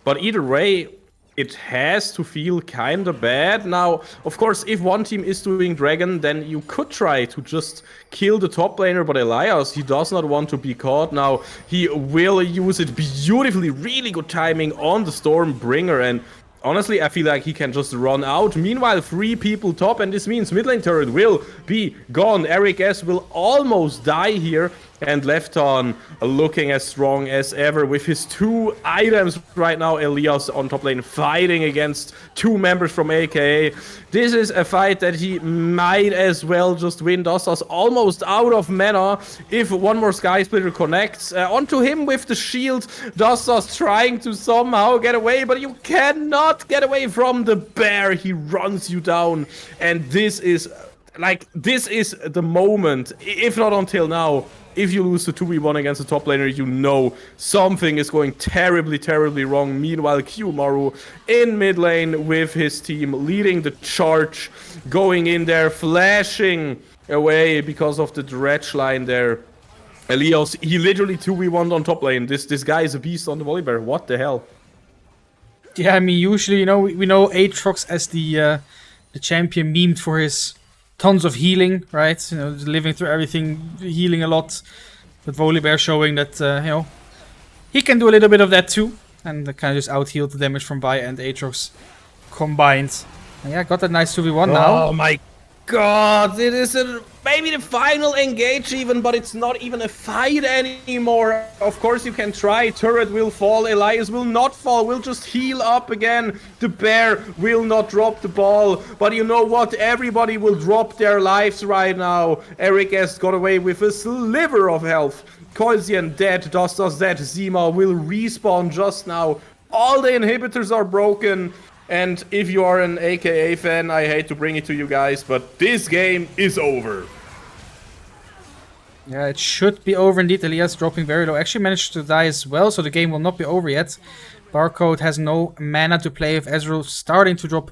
But either way, it has to feel kind of bad. Now, of course, if one team is doing Dragon, then you could try to just kill the top laner, but Elias, he does not want to be caught. Now, he will use it beautifully, really good timing on the Stormbringer, and honestly, I feel like he can just run out. Meanwhile, 3 people top, and this means mid lane turret will be gone. Eric S will almost die here, and Lefton looking as strong as ever with his 2 items right now. Elias on top lane fighting against 2 members from AKA. This is a fight that he might as well just win. Dostos almost out of mana if one more Sky Splitter connects. Onto him with the shield. Dostos trying to somehow get away, but you cannot get away from the bear. He runs you down, and this is the moment, if not until now. If you lose the 2v1 against the top laner, you know something is going terribly, terribly wrong. Meanwhile, Kiyomaru in mid lane with his team leading the charge, going in there, flashing away because of the dredge line there. Elios, he literally 2v1 on top lane. This guy is a beast on the Volibear. What the hell? Yeah, I mean, usually, you know, we know Aatrox as the champion memed for his tons of healing, right? You know, living through everything, healing a lot. But Volibear showing that, you know, he can do a little bit of that too. And kind of just out-healed the damage from Vi and Aatrox combined. And yeah, got that nice 2v1 now. Oh my god, it is maybe the final engage even, but it's not even a fight anymore. Of course you can try, turret will fall, Elias will not fall, will just heal up again. The bear will not drop the ball, but you know what, everybody will drop their lives right now. Eric S got away with a sliver of health. Koisian dead, Dostos dead, Zima will respawn just now. All the inhibitors are broken. And if you are an AKA fan, I hate to bring it to you guys, but this game is over. Yeah, it should be over indeed. Elias dropping very low. Actually managed to die as well, so the game will not be over yet. Barcode has no mana to play with. Ezreal starting to drop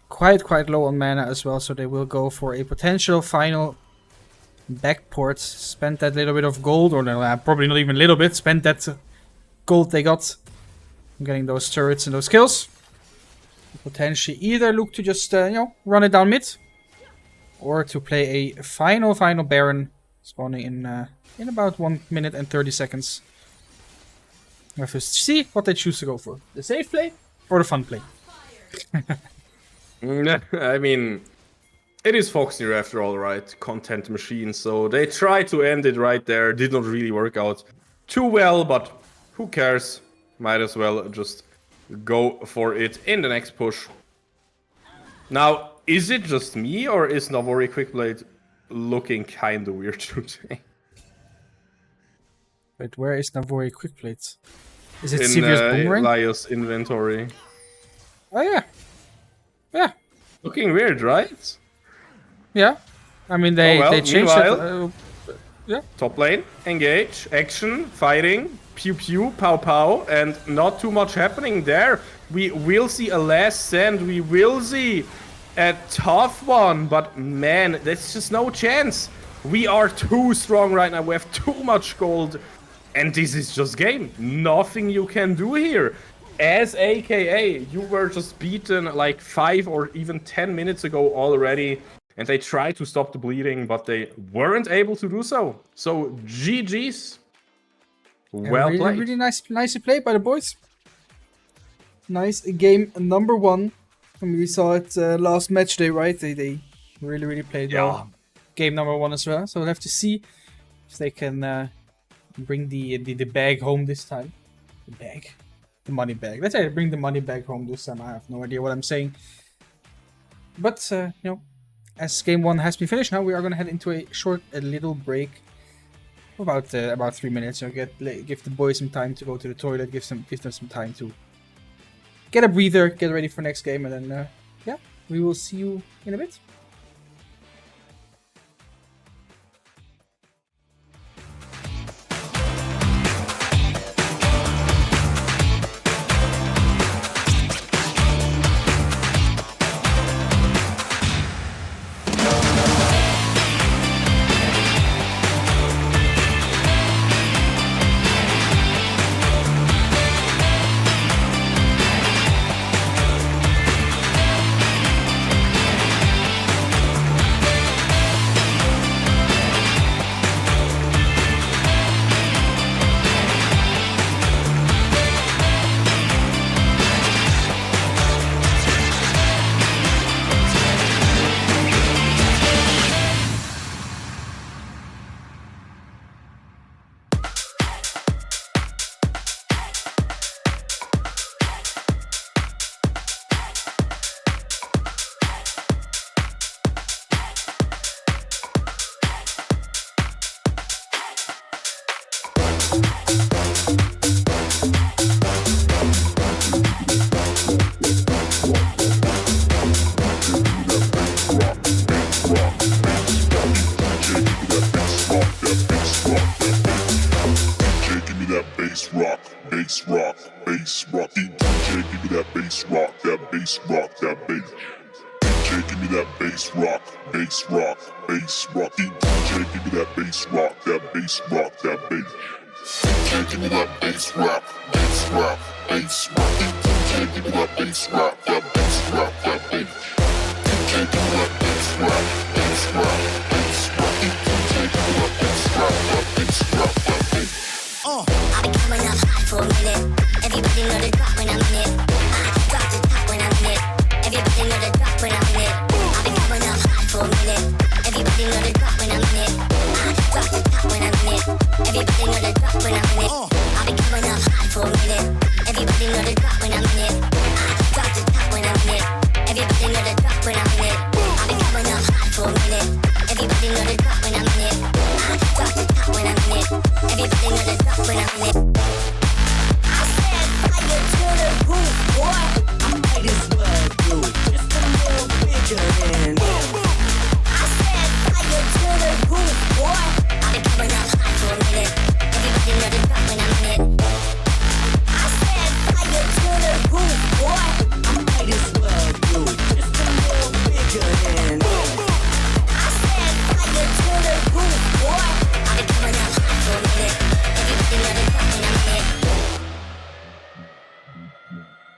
quite low on mana as well, so they will go for a potential final backport. Spend that little bit of gold, or no, probably not even a little bit. Spend that gold they got. Getting those turrets and those kills. Potentially either look to just, you know, run it down mid. Or to play a final Baron. Spawning in about 1 minute and 30 seconds. We have to see what they choose to go for. The safe play or the fun play. I mean, it is Foxnyr after all, right? Content machine. So they tried to end it right there. Did not really work out too well, but who cares? Might as well just go for it in the next push. Now, is it just me or is Navori Quickblade looking kinda weird today? Wait, where is Navori Quickblade? Is it Sevious Boomerang? Elias inventory. Oh yeah. Yeah. Looking weird, right? Yeah. I mean they changed it. Yeah. Top lane, engage, action, fighting, pew pew, pow pow, and not too much happening there. We will see a last stand, we will see a tough one, but man, there's just no chance. We are too strong right now, we have too much gold, and this is just game. Nothing you can do here. As AKA, you were just beaten like 5 or even 10 minutes ago already. And they tried to stop the bleeding, but they weren't able to do so. So, GG's. Well played. Really nicely played by the boys. Nice game number 1. I mean, we saw it last match day, right? They really played well. Game number 1 as well. So we'll have to see if they can bring the bag home this time. The bag? The money bag. Let's say bring the money bag home this time. I have no idea what I'm saying. But, you know, as game 1 has been finished, now we are going to head into a little break. About 3 minutes. You know, give the boys some time to go to the toilet. Give them some time to get a breather, get ready for next game, and then yeah, we will see you in a bit. DJ, give me that bass rock, that bass rock, that bass. DJ, give me that bass rock, bass rock, bass rock. DJ, give me that bass rock, that bass rock, that bass. DJ, give me that bass rock, bass rock, bass rock. DJ, give me that bass rock, that bass rock, that bass. DJ, give me that bass rock, bass rock, bass rock. DJ, give me that bass rock, that bass rock, that bass. I've been coming up hot for a minute. Everybody know the drop when I'm in it. Drop the top when I'm in it. Everybody know the drop when I'm in it. I've been coming up hot for a minute. Everybody know the drop when I'm in it. Drop the top when I'm in it. Everybody know the drop when I'm in it. I've been coming up hot for a minute. Everybody know the drop when I'm in it. Drop the top when I'm in it. Everybody know the drop when I'm in it. I've been coming up hot for a minute. Everybody know the drop when I'm in it. Drop the top when I'm in it. Everybody know the drop when I'm in it. I said fire to the roof, boy. I might as well do it just a little bigger than. I said fire to the roof, boy. I've been coming up hot for a minute. Everybody know the drop when I'm in it. I said fire to the roof, boy. I might as well do it just a little bigger than. I said fire to the roof, boy. I've been coming up hot for a minute.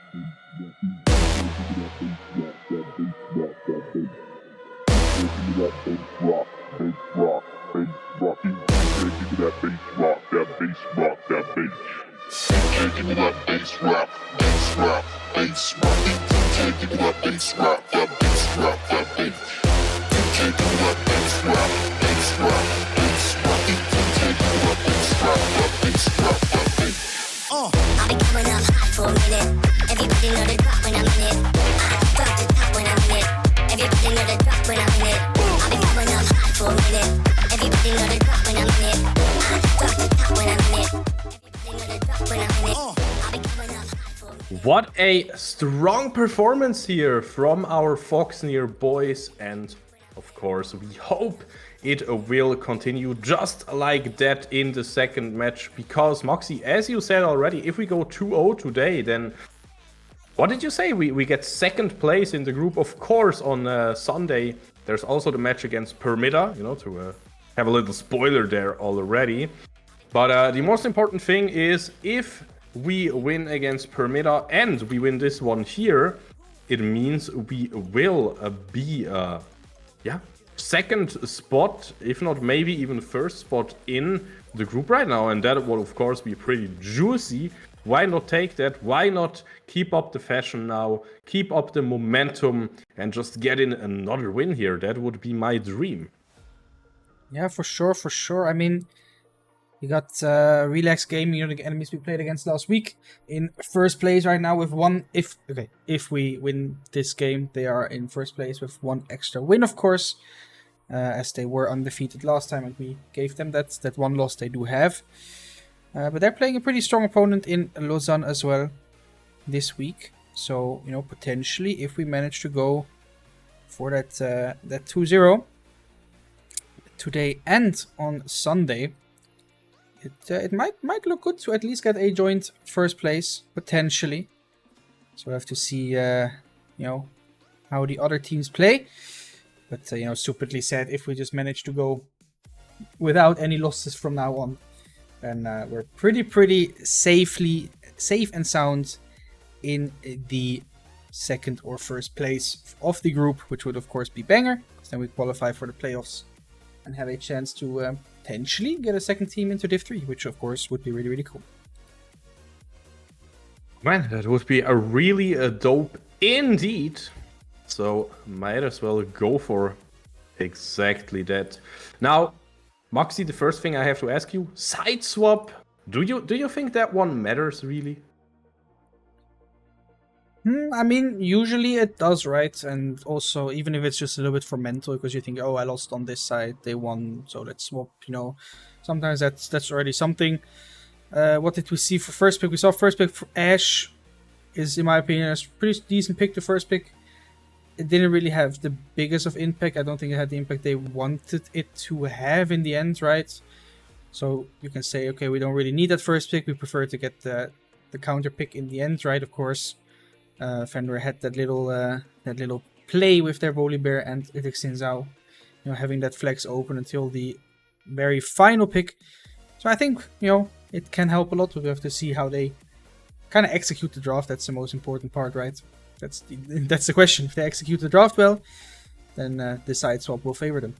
Everybody know the drop when I'm in it. That bass rock, bass rock, bass rock. DJ, give me that bass rock, that bass rock, that bass. DJ, give me that bass rock, bass rock, bass rock. DJ, give me that bass rock, that bass rock, that bass. DJ, give me that bass rock, bass rock, bass rock. DJ, give me that bass rock, that bass rock, that bass. I've been coming up hot for a minute. Everybody know the drop when I'm in it. Drop the top when I'm in it. Everybody know the drop when I'm in it. I've been coming up hot for a minute. Everybody know the drop when I'm in it. Drop the top when I'm in it. Everybody know the drop when I'm in it. I've been coming up hot for a minute. What a strong performance here from our Foxnyr boys, and of course we hope it will continue just like that in the second match, because Moxie, as you said already, if we go 2-0 today, then what did you say? We get second place in the group. Of course, on Sunday, there's also the match against Permida, you know, to have a little spoiler there already. But the most important thing is, if we win against Permida and we win this one here, it means we will be, second spot, if not maybe even first spot in the group right now. And that will, of course, be pretty juicy. Why not take that? Why not keep up the fashion now, keep up the momentum, and just get in another win here? That would be my dream. Yeah, for sure, for sure. I mean, you got Relax Gaming, you know, the enemies we played against last week, in first place right now with one. If we win this game, they are in first place with one extra win, of course, as they were undefeated last time, and we gave them that one loss they do have. But they're playing a pretty strong opponent in Lausanne as well this week. So, you know, potentially, if we manage to go for that 2-0 today and on Sunday, it might look good to at least get a joint first place, potentially. So we have to see, you know, how the other teams play. But, you know, stupidly said, if we just manage to go without any losses from now on, then we're pretty safe and sound in the second or first place of the group, which would of course be banger, because then we qualify for the playoffs and have a chance to potentially get a second team into Div 3, which of course would be really cool. Man, that would be a really dope indeed. So might as well go for exactly that. Now, Moxie, the first thing I have to ask you, side swap. Do you think that one matters really? I mean, usually it does, right? And also, even if it's just a little bit for mental, because you think, oh, I lost on this side, they won, so let's swap, you know. Sometimes that's already something. What did we see for first pick? We saw first pick for Ash is, in my opinion, a pretty decent pick, the first pick. It didn't really have the biggest of impact. I don't think it had the impact they wanted it to have in the end, right? So you can say, okay, we don't really need that first pick. We prefer to get the counter pick in the end, right? Of course, Fenrir had that little play with their Volibear and Itixinzao, having that flex open until the very final pick. So I think, it can help a lot. We have to see how they kind of execute the draft. That's the most important part, right? That's the question. If they execute the draft well, then the side swap will favor them.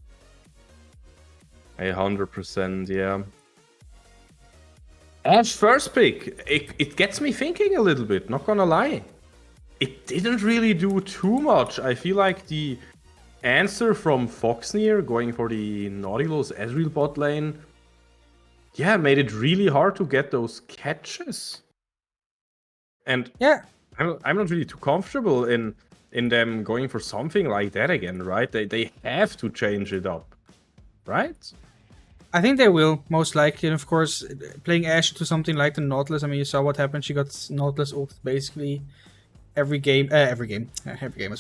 100%, yeah. Ashe first pick, it gets me thinking a little bit, not gonna lie. It didn't really do too much. I feel like the answer from Foxnyr going for the Nautilus Ezreal bot lane, yeah, made it really hard to get those catches. And yeah, I'm not really too comfortable in them going for something like that again, right? They have to change it up, right? I think they will, most likely. And of course, playing Ashe to something like the Nautilus, I mean, you saw what happened. She got Nautilus ulted basically every game as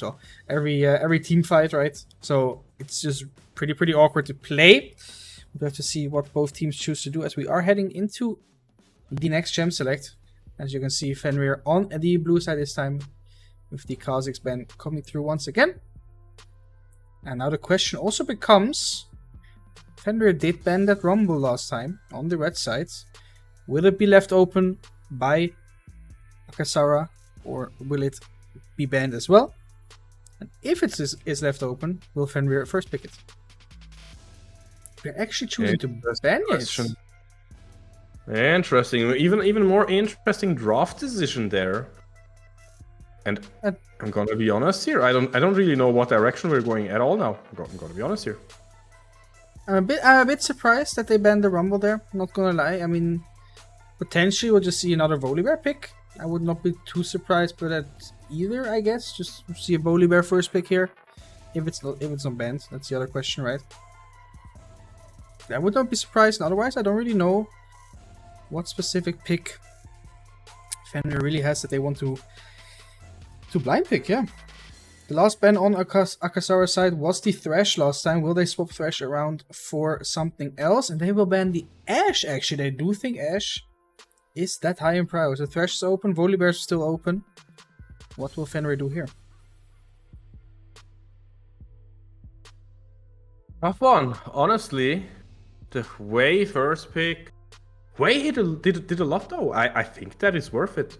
well. Every team fight, right? So it's just pretty awkward to play. We have to see what both teams choose to do as we are heading into the next gem select. As you can see, Fenrir on the blue side this time with the Kha'Zix ban coming through once again. And now the question also becomes, Fenrir did ban that Rumble last time on the red side. Will it be left open by Akasara, or will it be banned as well? And if it is left open, will Fenrir first pick it? They're actually choosing to ban it. Interesting. Even more interesting draft decision there. And I'm gonna be honest here. I don't really know what direction we're going at all now. I'm gonna be honest here. I'm a bit surprised that they banned the Rumble there. Not gonna lie. I mean, potentially we'll just see another Volibear pick. I would not be too surprised by that either. I guess just see a Volibear first pick here. If it's not banned, that's the other question, right? I would not be surprised. Otherwise, I don't really know what specific pick Fenrir really has that they want to blind pick. Yeah. The last ban on Akasara's side was the Thresh last time. Will they swap Thresh around for something else? And they will ban the Ashe, actually. They do think Ashe is that high in prowess. The Thresh is open, Volibear is still open. What will Fenrir do here? Tough one. Honestly, the Wei first pick. Wei did a lot though. I think that is worth it.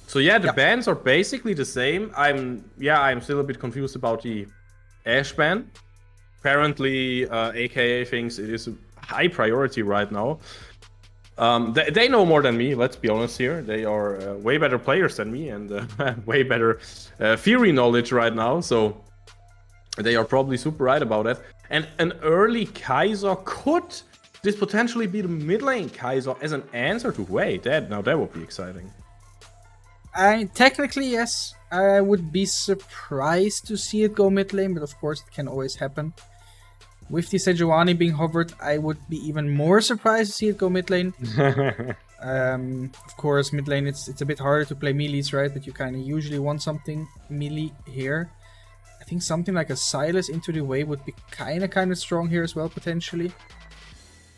So yeah, the bans are basically the same. I'm still a bit confused about the Ashe ban. Apparently, AKA thinks it is a high priority right now. They know more than me, let's be honest here. They are way better players than me and way better theory knowledge right now. So they are probably super right about that. And an early Kai'Sa could this potentially be the mid lane Kai'Sa as an answer to Wei. That would be exciting. Technically, yes. I would be surprised to see it go mid lane, but of course it can always happen. With the Sejuani being hovered, I would be even more surprised to see it go mid lane. Of course, mid lane it's a bit harder to play melees, right? But you kind of usually want something melee here. I think something like a Silas into the way would be kind of strong here as well, potentially.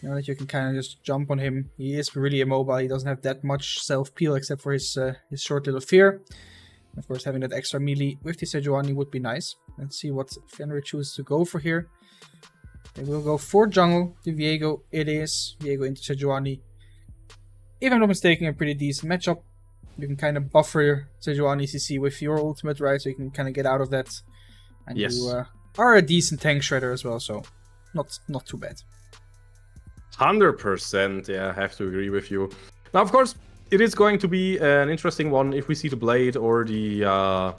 You know, that you can kind of just jump on him. He is really immobile. He doesn't have that much self-peel except for his short little fear. Of course, having that extra melee with the Sejuani would be nice. Let's see what Fenrir chooses to go for here. They will go for jungle. The Viego it is. Viego into Sejuani. If I'm not mistaken, a pretty decent matchup. You can kind of buffer Sejuani CC with your ultimate, right? So you can kind of get out of that. And yes. You are a decent tank shredder as well, so not too bad. 100%, yeah, I have to agree with you. Now, of course, it is going to be an interesting one if we see the Blade or the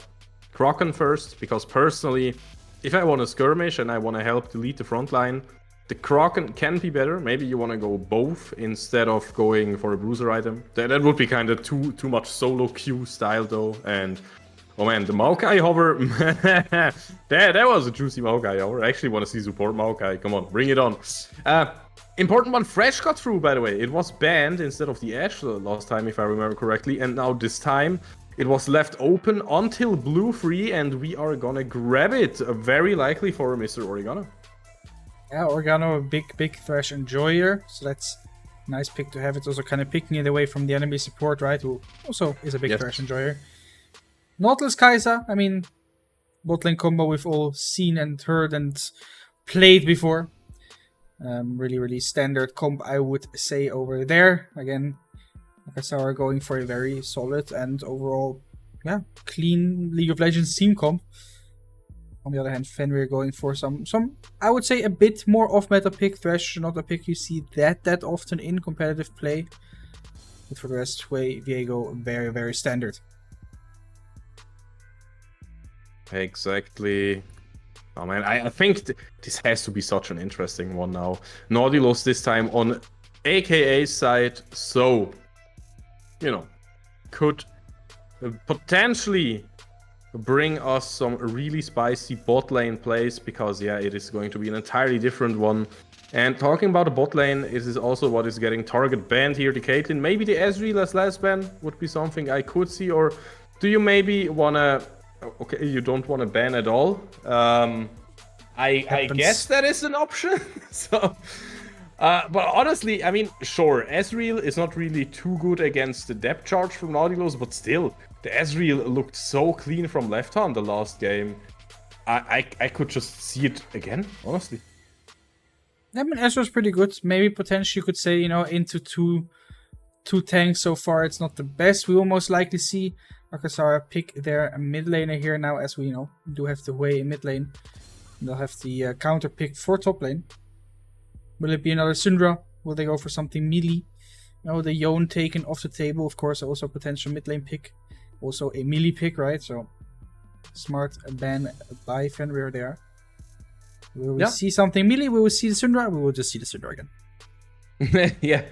Kraken first, because personally, if I want to skirmish and I want to help delete the front line, the Kraken can be better. Maybe you want to go both instead of going for a bruiser item. That would be kind of too much solo queue style though. And oh man, the Maokai hover, that was a juicy Maokai hover. I actually want to see support Maokai. Come on, bring it on. Important one, Thresh got through, by the way. It was banned instead of the Ashe last time, if I remember correctly. And now this time, it was left open until blue free, and we are gonna grab it. Very likely for Mr. Oregano. Yeah, Oregano, a big Thresh enjoyer. So that's Nice pick to have. It's also kind of picking it away from the enemy support, right? Who also is a big Thresh enjoyer. Nautilus Kai'Sa, I mean, bot lane combo we've all seen and heard and played before. Really, really standard comp, I would say, over there. Again, Akasara going for a very solid and overall, clean League of Legends team comp. On the other hand, Fenrir going for some I would say a bit more off-meta pick. Thresh, not a pick you see that often in competitive play. But for the rest, Viego, very, very standard. Exactly. Oh man, I think this has to be such an interesting one now. Nautilus this time on AKA side, so, could potentially bring us some really spicy bot lane plays, because it is going to be an entirely different one. And talking about the bot lane, it is also what is getting target banned here, the Caitlyn. Maybe the Ezreal as last ban would be something I could see, or do you maybe wanna... Okay, you don't want to ban at all. I guess that is an option. So, but honestly, I mean, sure, Ezreal is not really too good against the depth charge from Nautilus, but still, the Ezreal looked so clean from left hand the last game. I could just see it again, honestly. I mean, Ezreal's pretty good. Maybe potentially you could say, into two tanks so far, it's not the best. We will most likely see Akasara pick their mid laner here now, as we do have the Wei in mid lane. They'll have the counter pick for top lane. Will it be another Syndra? Will they go for something melee? The Yone taken off the table, of course, also potential mid lane pick. Also a melee pick, right? So smart ban by Fenrir there. Will we see something melee? We will see the Syndra. We will just see the Syndra again. Yeah.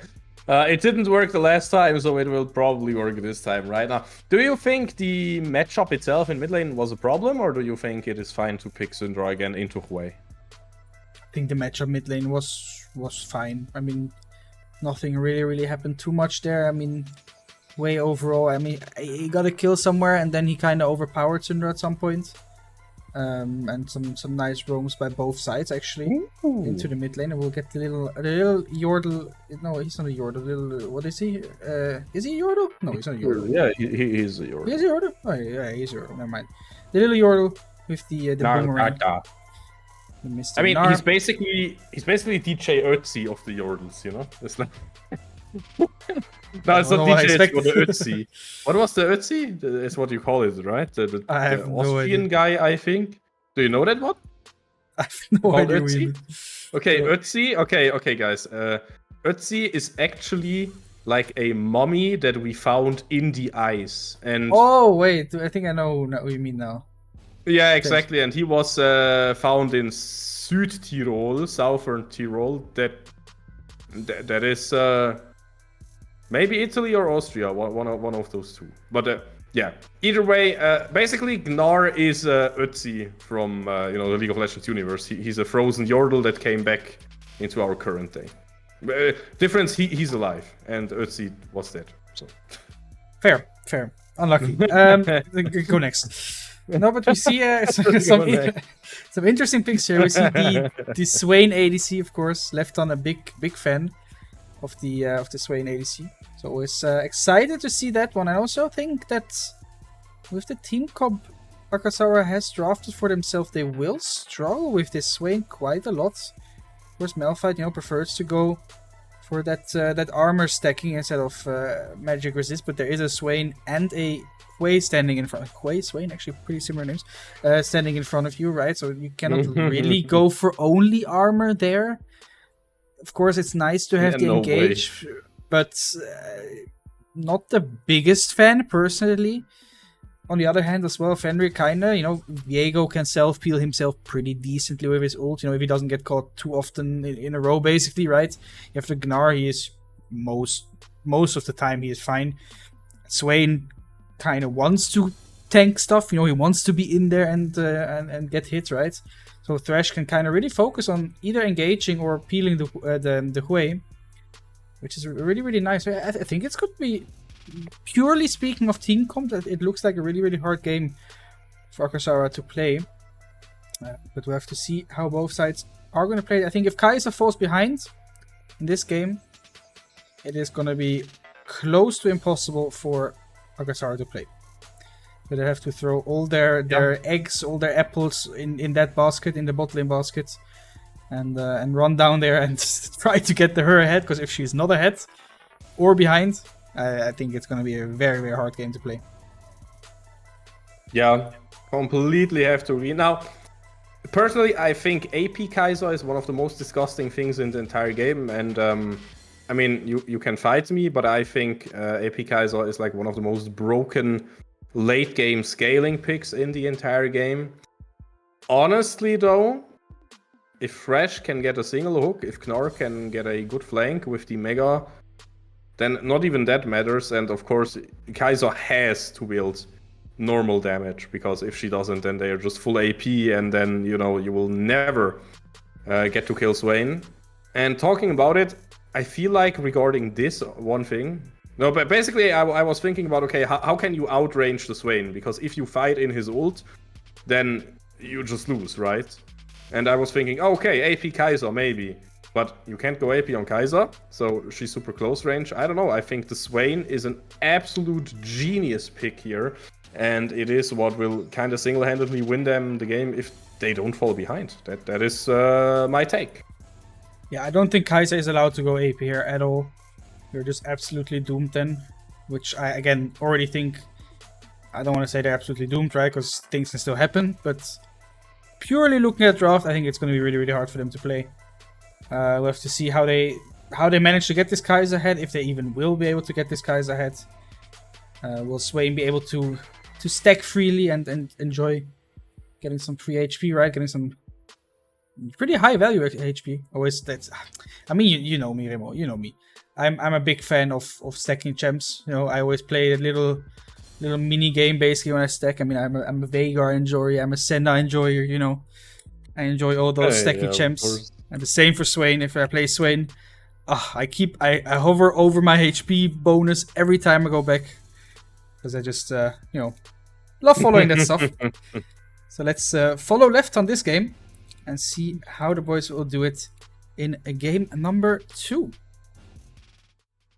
It didn't work the last time, so it will probably work this time, right? Now, do you think the matchup itself in mid lane was a problem, or do you think it is fine to pick Syndra again into Hwei? I think the matchup mid lane was fine. I mean, nothing really happened too much there. I mean, Hwei overall, I mean, he got a kill somewhere, and then he kind of overpowered Syndra at some point. And some nice roams by both sides actually into the mid lane, and we'll get the little Yordle. No, he's not a Yordle. Little, what is he? Is he a Yordle? No, he's not a Yordle. Yeah, he is a Yordle. He's a Yordle. Oh yeah, he's a Yordle. Never mind. The little Yordle with the boomerang. I mean, he's basically DJ Ötzi of the Yordles, It's like... No, it's not DJ, it's for the Ötzi. What was the Ötzi? It's what you call it, right? The Austrian guy, I think. Do you know that one? I have no idea. Ötzi? Okay, Ötzi. Okay, guys. Ötzi is actually like a mummy that we found in the ice. And oh, wait. I think I know what you mean now. Yeah, exactly. And he was found in Südtirol, southern Tyrol. That is... maybe Italy or Austria, one of those two. But yeah, either way, basically Gnar is Ötzi from the League of Legends universe. He's a frozen Yordle that came back into our current day. Difference, he's alive, and Ötzi was dead. So fair. Unlucky. Go next. No, but we see some interesting picks here. We see the Swain ADC, of course, left on a big fan of the Swain ADC. So always excited to see that one. I also think that with the team comp Akasara has drafted for themselves, they will struggle with this Swain quite a lot. Of course, Malphite, prefers to go for that armor stacking instead of magic resist, but there is a Swain and a Hwei standing in front. Hwei, Swain, actually pretty similar names, standing in front of you, right? So you cannot really go for only armor there. Of course, it's nice to have the engage, but not the biggest fan, personally. On the other hand, as well, Fenrir kinda, Viego can self-peel himself pretty decently with his ult, if he doesn't get caught too often in a row, basically, right? You have the Gnar, he is most of the time, he is fine. Swain kinda wants to tank stuff, he wants to be in there and get hit, right? So Thresh can kind of really focus on either engaging or peeling the Hwei, which is really, really nice. I think it's going to be, purely speaking of team comp, it looks like a really, really hard game for Akasara to play. But we'll have to see how both sides are going to play. I think if Kai'Sa falls behind in this game, it is going to be close to impossible for Akasara to play. So they have to throw all their eggs, all their apples in that basket, in the bot lane basket, and run down there and try to get her ahead. Because if she's not ahead or behind, I think it's going to be a very, very hard game to play. Yeah, completely have to agree. Now, personally, I think AP Kaiser is one of the most disgusting things in the entire game, and I mean, you can fight me, but I think AP Kaiser is like one of the most broken late game scaling picks in the entire game. Honestly, though, if Thresh can get a single hook, if Knorr can get a good flank with the Mega, then not even that matters. And of course, Kaiser has to build normal damage, because if she doesn't, then they are just full AP, and then, you know, you will never get to kill Swain. And talking about it, I feel like regarding this one thing, no, but basically I was thinking about, okay, how can you outrange the Swain? Because if you fight in his ult, then you just lose, right? And I was thinking, okay, AP Kaiser maybe, but you can't go AP on Kaiser, so she's super close range. I don't know, I think the Swain is an absolute genius pick here, and it is what will kind of single-handedly win them the game if they don't fall behind. That is my take. Yeah, I don't think Kaiser is allowed to go AP here at all. You're just absolutely doomed then, which I, again, already think... I don't want to say they're absolutely doomed, right, because things can still happen, but purely looking at draft, I think it's going to be really, really hard for them to play. We'll have to see how they manage to get this Kaiser ahead, if they even will be able to get this Kaiser ahead. Will Swain be able to stack freely and enjoy getting some free HP, right? Getting some pretty high value HP. Always that's. I mean, you know me, Remo. You know me. I'm a big fan of stacking champs. You know, I always play a little mini game basically when I stack. I mean, I'm a Veigar enjoyer. I'm a Senna enjoyer. You know, I enjoy all those stacking champs. And the same for Swain. If I play Swain, I hover over my HP bonus every time I go back, because I just love following that stuff. So let's follow left on this game and see how the boys will do it in a game number 2.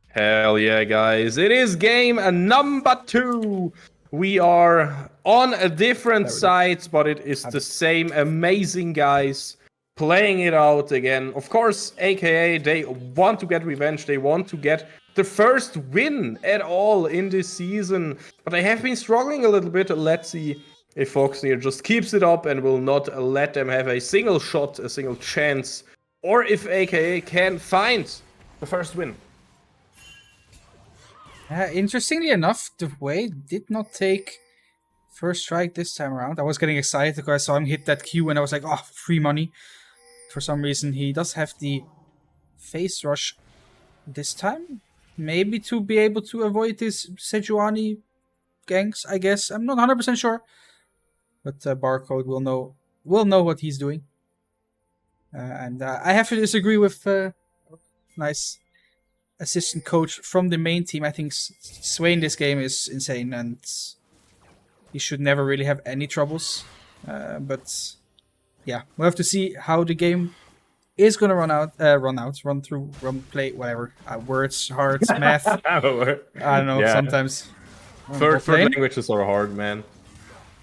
Hell yeah, guys. It is game number 2. We are on a different sides, but it is the same amazing guys playing it out again. Of course, AKA, they want to get revenge. They want to get the first win at all in this season. But they have been struggling a little bit. Let's see if Foxnyr just keeps it up and will not let them have a single shot, a single chance. Or if AKA can find the first win. Interestingly enough, the way did not take first strike this time around. I was getting excited because I saw him hit that Q and I was like, oh, free money. For some reason, he does have the face rush this time. Maybe to be able to avoid his Sejuani ganks, I guess. I'm not 100% sure. But Barcode will know what he's doing. And I have to disagree with nice assistant coach from the main team. I think Swain this game is insane and he should never really have any troubles. But yeah, we'll have to see how the game is gonna run through, play, whatever. Words, hearts, math. I don't know. Yeah. Sometimes third languages are hard, man.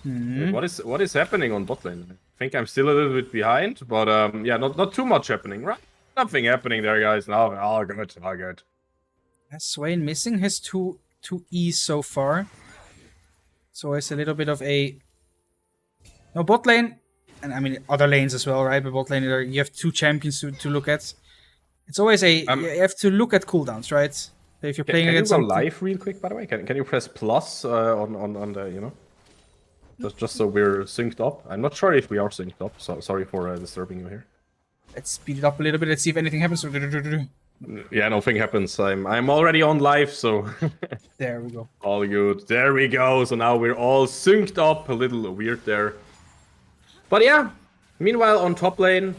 Mm-hmm. What is happening on bot lane? I think I'm still a little bit behind, but yeah, not too much happening, right? Nothing happening there, guys. Now, all good. Swain missing his two E's so far, so it's a little bit of a bot lane, and I mean other lanes as well, right? But bot lane, you have 2 champions to look at. It's always you have to look at cooldowns, right? So if you're playing against something... Can you go live real quick, by the way? Can you press plus on the just so we're synced up? I'm not sure if we are synced up, so sorry for disturbing you here. Let's speed it up a little bit. Let's see if anything happens. Yeah, nothing happens. I'm already on live, so there we go. All good. There we go. So now we're all synced up. A little weird there, but yeah. Meanwhile, on top lane,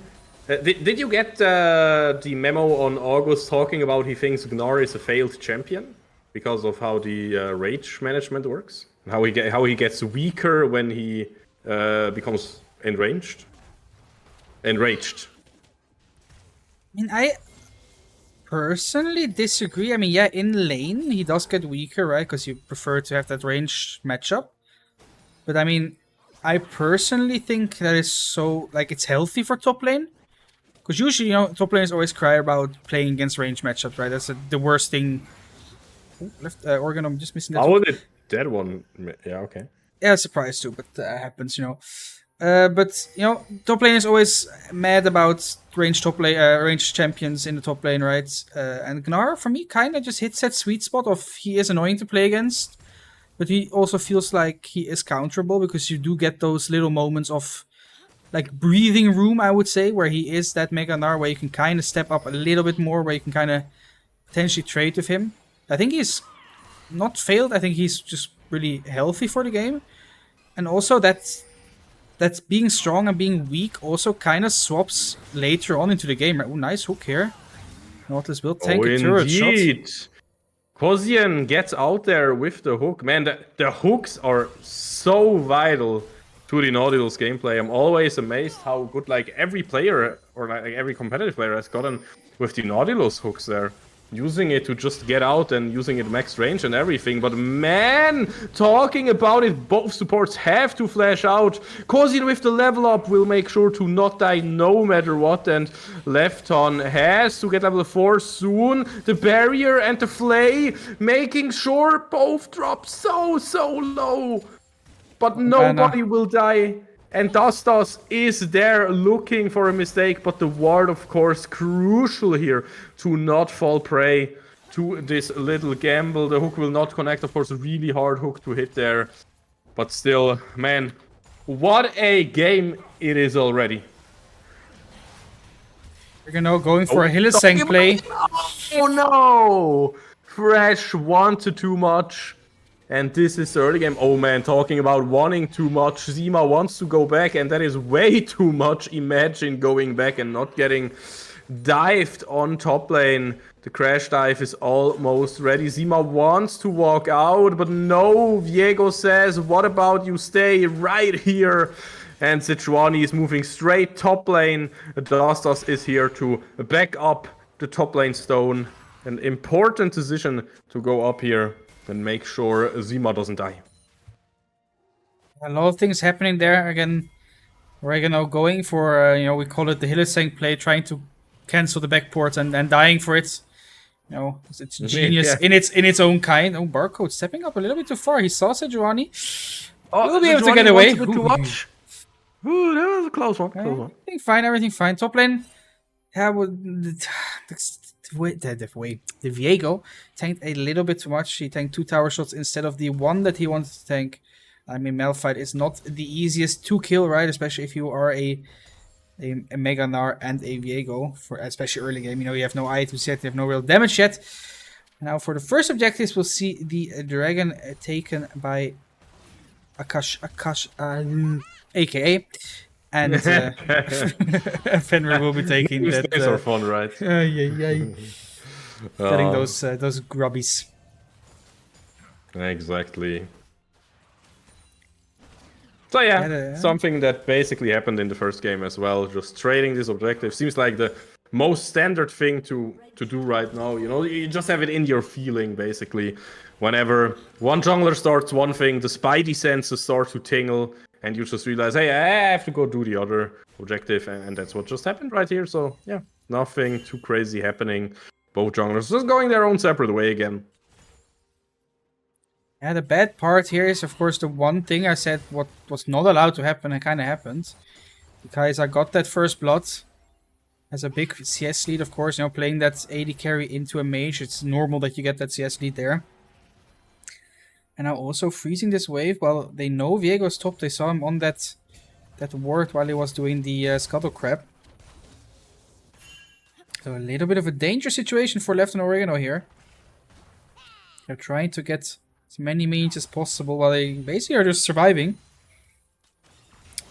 did you get the memo on August talking about he thinks Gnar is a failed champion because of how the rage management works? How he gets weaker when he becomes enraged. I mean, personally disagree. I mean, yeah, in lane, he does get weaker, right? Because you prefer to have that range matchup. But I mean, I personally think that is so, like, it's healthy for top lane. Because usually, you know, top laners always cry about playing against range matchups, right? That's the worst thing. Oh, left Oregon, I'm just missing that. How one. was it? That one? Yeah, okay. Yeah, surprised too, but happens, you know. But you know, top lane is always mad about range range champions in the top lane, right? And Gnar, for me, kind of just hits that sweet spot of he is annoying to play against, but he also feels like he is counterable because you do get those little moments of like breathing room, I would say, where he is that Mega Gnar, where you can kind of step up a little bit more, where you can kind of potentially trade with him. I think he's not failed. I think he's just really healthy for the game, and also that's being strong and being weak also kind of swaps later on into the game. Right? Oh, nice hook here. Nautilus will tank a turret shot. Indeed. Kozian gets out there with the hook. Man, the hooks are so vital to the Nautilus gameplay. I'm always amazed how good like every player or like every competitive player has gotten with the Nautilus hooks there. Using it to just get out and using it max range and everything. But man, talking about it, both supports have to flash out. Kozian with the level up will make sure to not die no matter what. And Lefton has to get level 4 soon. The barrier and the flay making sure both drop so low. But nobody will die. And Dustos is there looking for a mistake, but the ward, of course, crucial here to not fall prey to this little gamble. The hook will not connect, of course, a really hard hook to hit there. But still, man, what a game it is already. We're gonna going for a Hylissang play. Oh no! Fresh wanted too much. And this is the early game. Oh man, talking about wanting too much. Zima wants to go back, and that is way too much. Imagine going back and not getting dived on top lane. The crash dive is almost ready. Zima wants to walk out, but no. Viego says, what about you stay right here? And Sejuani is moving straight top lane. Dastas is here to back up the top lane stone. An important decision to go up here. And make sure Zima doesn't die. A lot of things happening there. Again, Oregano going for, you know, we call it the Hylissang play, trying to cancel the backport and dying for it. You know, it's genius in its own kind. Oh, Barcode stepping up a little bit too far. He saw Sejuani. He'll be able to get away. Ooh, that was a close one. Everything fine. Top lane. Yeah, the Viego tanked a little bit too much. He tanked 2 tower shots instead of the 1 that he wanted to tank. I mean, Malphite is not the easiest to kill, right? Especially if you are a Mega Gnar and a Viego, for especially early game. You know, you have no items yet, you have no real damage yet. Now, for the first objectives, we'll see the dragon taken by Akasara, aka. And Fenrir will be taking These that. days are fun, right? Getting those grubbies. Exactly. So yeah, something that basically happened in the first game as well. Just trading this objective seems like the most standard thing to do right now. You know, you just have it in your feeling basically. Whenever one jungler starts one thing, the spidey senses start to tingle. And you just realize, hey, I have to go do the other objective. And that's what just happened right here. So, yeah, nothing too crazy happening. Both junglers just going their own separate way again. Yeah, the bad part here is, of course, the one thing I said what was not allowed to happen and kind of happened. Because I got that first blood as a big CS lead, of course. You know, playing that AD carry into a mage, it's normal that you get that CS lead there. And now also freezing this wave. Well, they know Viego's top. They saw him on that ward while he was doing the scuttle crab. So a little bit of a dangerous situation for Left and Oregano here. They're trying to get as many minions as possible while they basically are just surviving.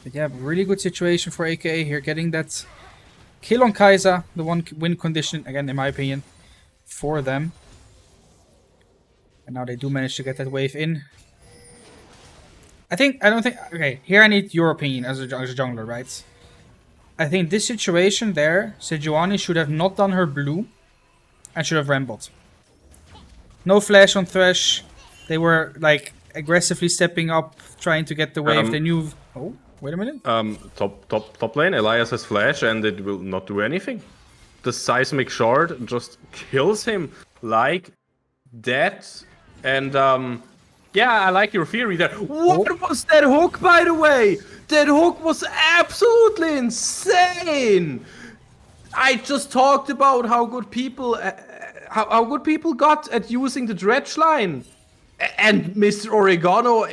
But yeah, really good situation for AKA here. Getting that kill on Kai'Sa. The one win condition, again, in my opinion, for them. And now they do manage to get that wave in. Okay, here I need your opinion as a jungler, right? I think this situation there, Sejuani should have not done her blue. and should have ran bot. No flash on Thresh. They were like aggressively stepping up, trying to get the wave. They knew. Oh, wait a minute. Top lane. Elias has flash, and it will not do anything. The seismic shard just kills him like that. And yeah, I like your theory there. What was that hook, by the way? That hook was absolutely insane. I just talked about how good people, how good people got at using the dredge line, and Mr. Oregano.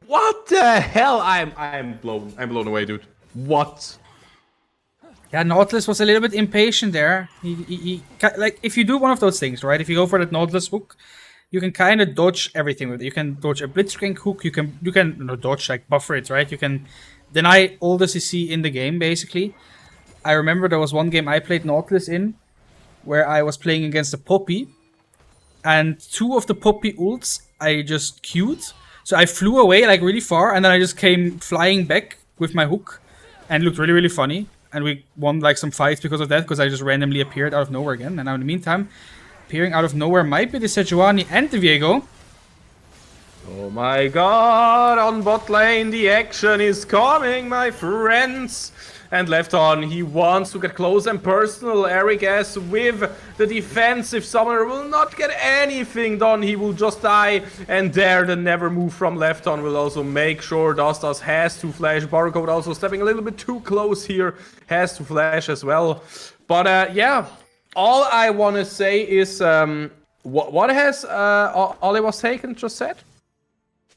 What the hell? I'm blown away, dude. What? Yeah, Nautilus was a little bit impatient there. He like if you do one of those things, right? If you go for that Nautilus hook, you can kind of dodge everything with it. You can dodge a Blitzcrank hook. You can no, dodge, like buffer it, right? You can deny all the CC in the game, basically. I remember there was one game I played Nautilus in, where I was playing against a Poppy, and 2 of the Poppy ults I just queued. So I flew away like really far, and then I just came flying back with my hook, and it looked really, really funny. And we won like some fights because of that, because I just randomly appeared out of nowhere again. And now in the meantime, appearing out of nowhere might be the Sejuani and the Viego. Oh my god, on bot lane, the action is coming, my friends. And left on, he wants to get close and personal. Eric S with the defensive summoner will not get anything done. He will just die. And there, the never move from left on will also make sure Dustas has to flash. Barcode also stepping a little bit too close here. Has to flash as well. But yeah, all I want to say is, what has Oliver Taken just said?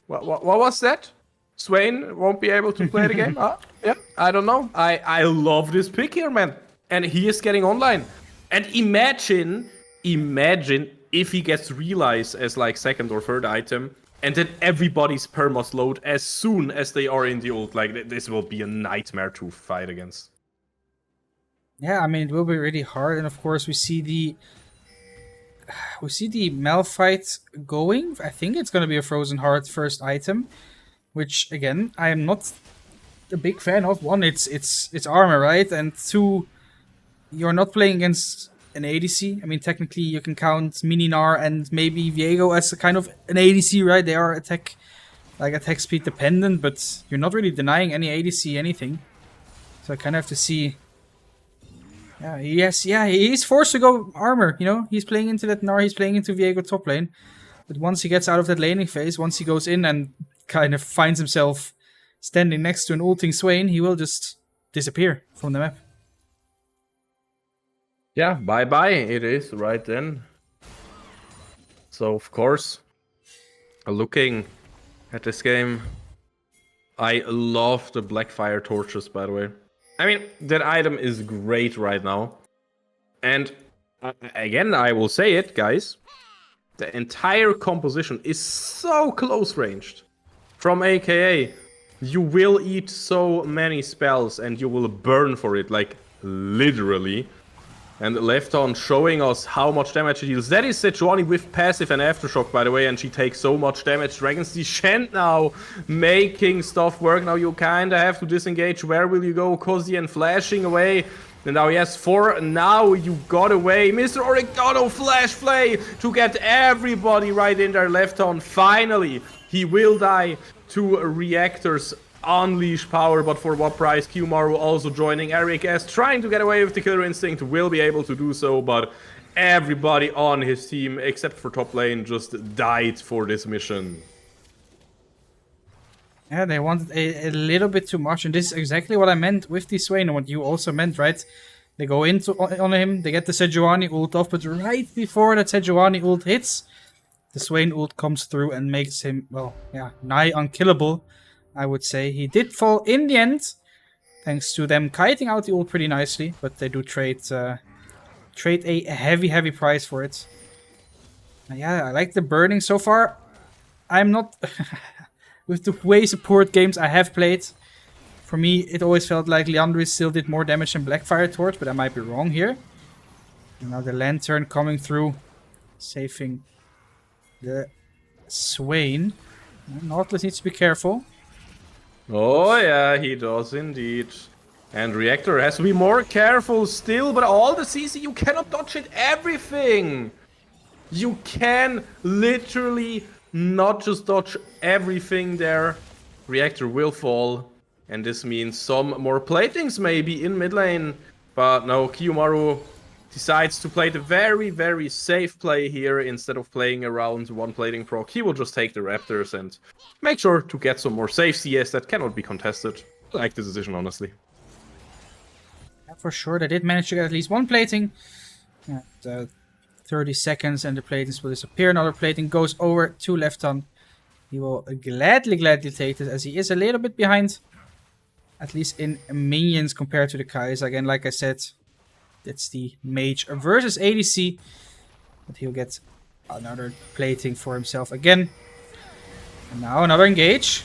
What was that? Swain won't be able to play the game? Yeah, I don't know. I love this pick here, man. And he is getting online. And imagine if he gets Realize as like second or third item, and then everybody's permos load as soon as they are in the ult. Like, this will be a nightmare to fight against. Yeah, I mean, it will be really hard. And of course, we see the Malphite going. I think it's going to be a Frozen Heart first item, which again, I am not a big fan of. 1, it's armor, right? And 2, you're not playing against an ADC. I mean, technically, you can count Mininar and maybe Viego as a kind of an ADC, right? They are attack speed dependent, but you're not really denying any ADC anything. So I kind of have to see. Yeah, he's forced to go armor, you know? He's playing into that Gnar, he's playing into Viego top lane. But once he gets out of that laning phase, once he goes in and kind of finds himself standing next to an ulting Swain, he will just disappear from the map. Yeah, bye-bye, it is right then. So, of course, looking at this game, I love the Blackfire torches, by the way. I mean, that item is great right now. And again, I will say it, guys. The entire composition is so close-ranged. From AKA, you will eat so many spells and you will burn for it, like, literally. And left on showing us how much damage it deals. That is Sejuani with passive and aftershock, by the way, and she takes so much damage. Dragon's Descent now making stuff work. Now you kinda have to disengage. Where will you go? Kozian flashing away. And now he has 4. Now you got away. Mr. Oregano flash play to get everybody right in there. Left on. Finally, he will die to reactors. Unleash power, but for what price? Qmaru also joining. Eric S trying to get away with the killer instinct, will be able to do so, but everybody on his team, except for top lane, just died for this mission. Yeah, they wanted a little bit too much, and this is exactly what I meant with the Swain, and what you also meant, right? They go into on him, they get the Sejuani ult off, but right before that Sejuani ult hits, the Swain ult comes through and makes him, well, yeah, nigh unkillable, I would say. He did fall in the end, thanks to them kiting out the ult pretty nicely, but they do trade a heavy price for it. Yeah, I like the burning so far. I'm not... with the way support games I have played, for me, it always felt like Liandry still did more damage than Blackfire Torch, but I might be wrong here. And now the Lantern coming through, saving the Swain. Nautilus needs to be careful. Oh yeah, he does indeed. And Reactor has to be more careful still, but all the CC, you cannot dodge it, everything! You can literally not just dodge everything there. Reactor will fall, and this means some more platings maybe in mid lane. But no, Kiyomaru decides to play the very, very safe play here instead of playing around one plating proc. He will just take the Raptors and make sure to get some more safe CS that cannot be contested. I like this decision, honestly. Yeah, for sure, they did manage to get at least one plating. 30 seconds and the platings will disappear. Another plating goes over to Lefton. He will gladly take this as he is a little bit behind. At least in minions compared to the Kais. Again, like I said, that's the mage versus ADC. But he'll get another plating for himself again. And now another engage.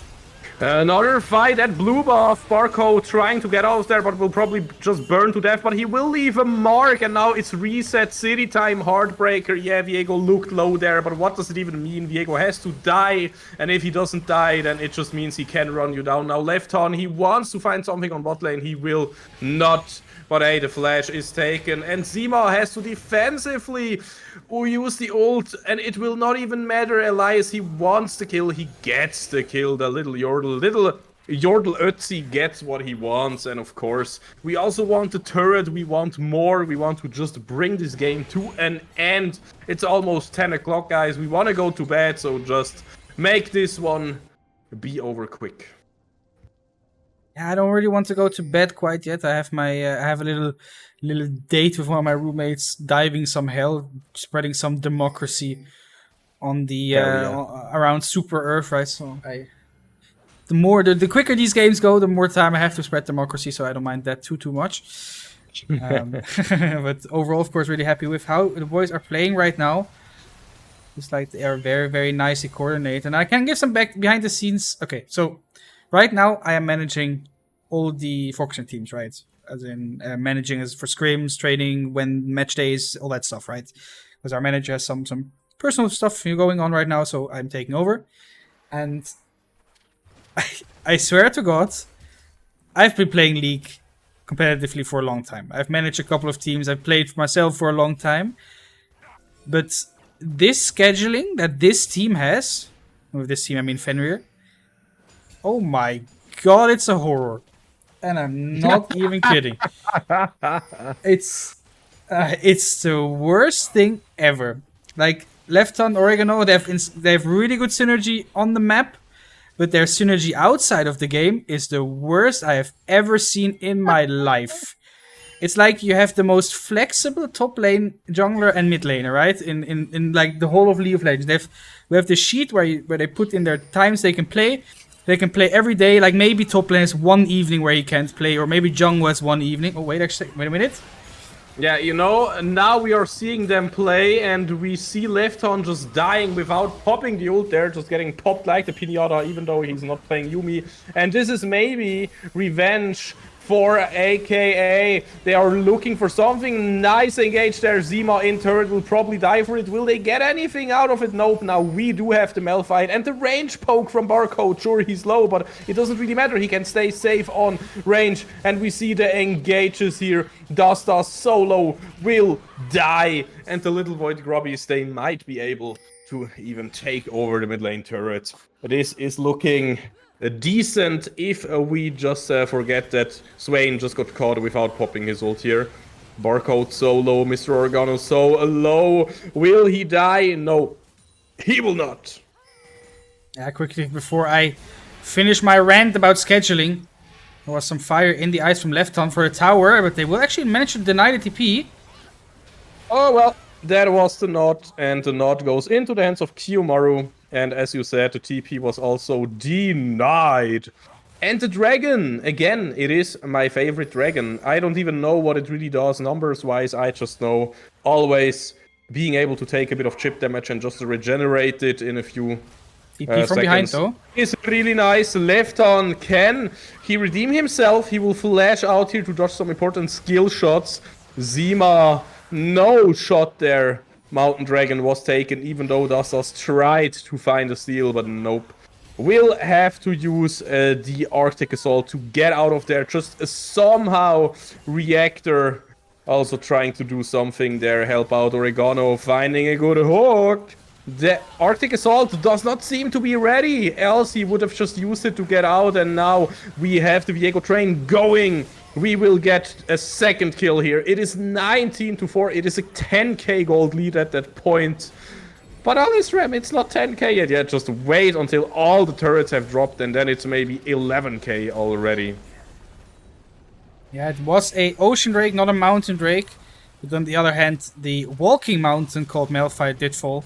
Another fight at blue buff. Barco trying to get out of there, but will probably just burn to death. But he will leave a mark, and now it's reset city time. Heartbreaker. Yeah, Viego looked low there, but what does it even mean? Viego has to die, and if he doesn't die, then it just means he can run you down. Now left on, he wants to find something on bot lane. He will not. But hey, the flash is taken, and Zima has to defensively use the ult, and it will not even matter. Elias, he wants the kill, he gets the kill. The little Yordle Ötzi gets what he wants, and of course, we also want the turret, we want more, we want to just bring this game to an end. It's almost 10 o'clock, guys, we want to go to bed, so just make this one be over quick. Yeah, I don't really want to go to bed quite yet. I have a little date with one of my roommates, diving some hell, spreading some democracy on the around Super Earth, right? So the quicker these games go, the more time I have to spread democracy. So I don't mind that too much. But overall, of course, really happy with how the boys are playing right now. It's like they are very, very nicely coordinated, and I can give some back behind the scenes. Okay, so. Right now, I am managing all the Foxnyr teams, right? As in managing as for scrims, training, when match days, all that stuff, right? Because our manager has some personal stuff going on right now, so I'm taking over. And I swear to God, I've been playing League competitively for a long time. I've managed a couple of teams. I've played for myself for a long time. But this scheduling that this team has, with this team I mean Fenrir, oh my god, it's a horror. And I'm not even kidding. It's the worst thing ever. Like, Lefton, Oregano, they have really good synergy on the map, but their synergy outside of the game is the worst I have ever seen in my life. It's like you have the most flexible top lane jungler and mid laner, right? In like the whole of League of Legends. We have the sheet where they put in their times they can play. They can play every day. Like maybe top lane has one evening where he can't play, or maybe jungle has one evening. Oh wait a minute. Yeah, you know, now we are seeing them play, and we see Lefton just dying without popping the ult there, just getting popped like the pinata, even though he's not playing Yuumi. And this is maybe revenge for AKA. They are looking for something nice engaged there. Zima in turret will probably die for it. Will they get anything out of it? Nope. Now we do have the Malphite and the range poke from Barcode. Sure, he's low, but it doesn't really matter. He can stay safe on range. And we see the engages here. Dasta solo will die. And the little Void Grubbies, they might be able to even take over the mid lane turret. This is looking decent if we just forget that Swain just got caught without popping his ult here. Barcode so low, Mr. Organo so low. Will he die? No, he will not. Yeah, quickly before I finish my rant about scheduling, there was some fire in the ice from Lefton for the tower, but they will actually manage to deny the TP. Oh well, that was the nod, and the nod goes into the hands of Kiyomaru. And as you said, the TP was also denied. And the dragon, again, it is my favorite dragon. I don't even know what it really does numbers-wise. I just know always being able to take a bit of chip damage and just regenerate it in a few TP from seconds behind, though. Is really nice. Lefton, can he redeem himself? He will flash out here to dodge some important skill shots. Zima, no shot there. Mountain Dragon was taken, even though Dastas tried to find a steal, but nope. will have to use the Arctic Assault to get out of there. Just somehow Reactor also trying to do something there, help out Oregano, finding a good hook. The Arctic Assault does not seem to be ready, else he would have just used it to get out, and now we have the Viego train going. We will get a second kill here. It is 19-4. It is a 10k gold lead at that point. But on this RAM, it's not 10k yet. Yeah, just wait until all the turrets have dropped, and then it's maybe 11k already. Yeah, it was a ocean drake, not a mountain drake. But on the other hand, the walking mountain called Malphite did fall.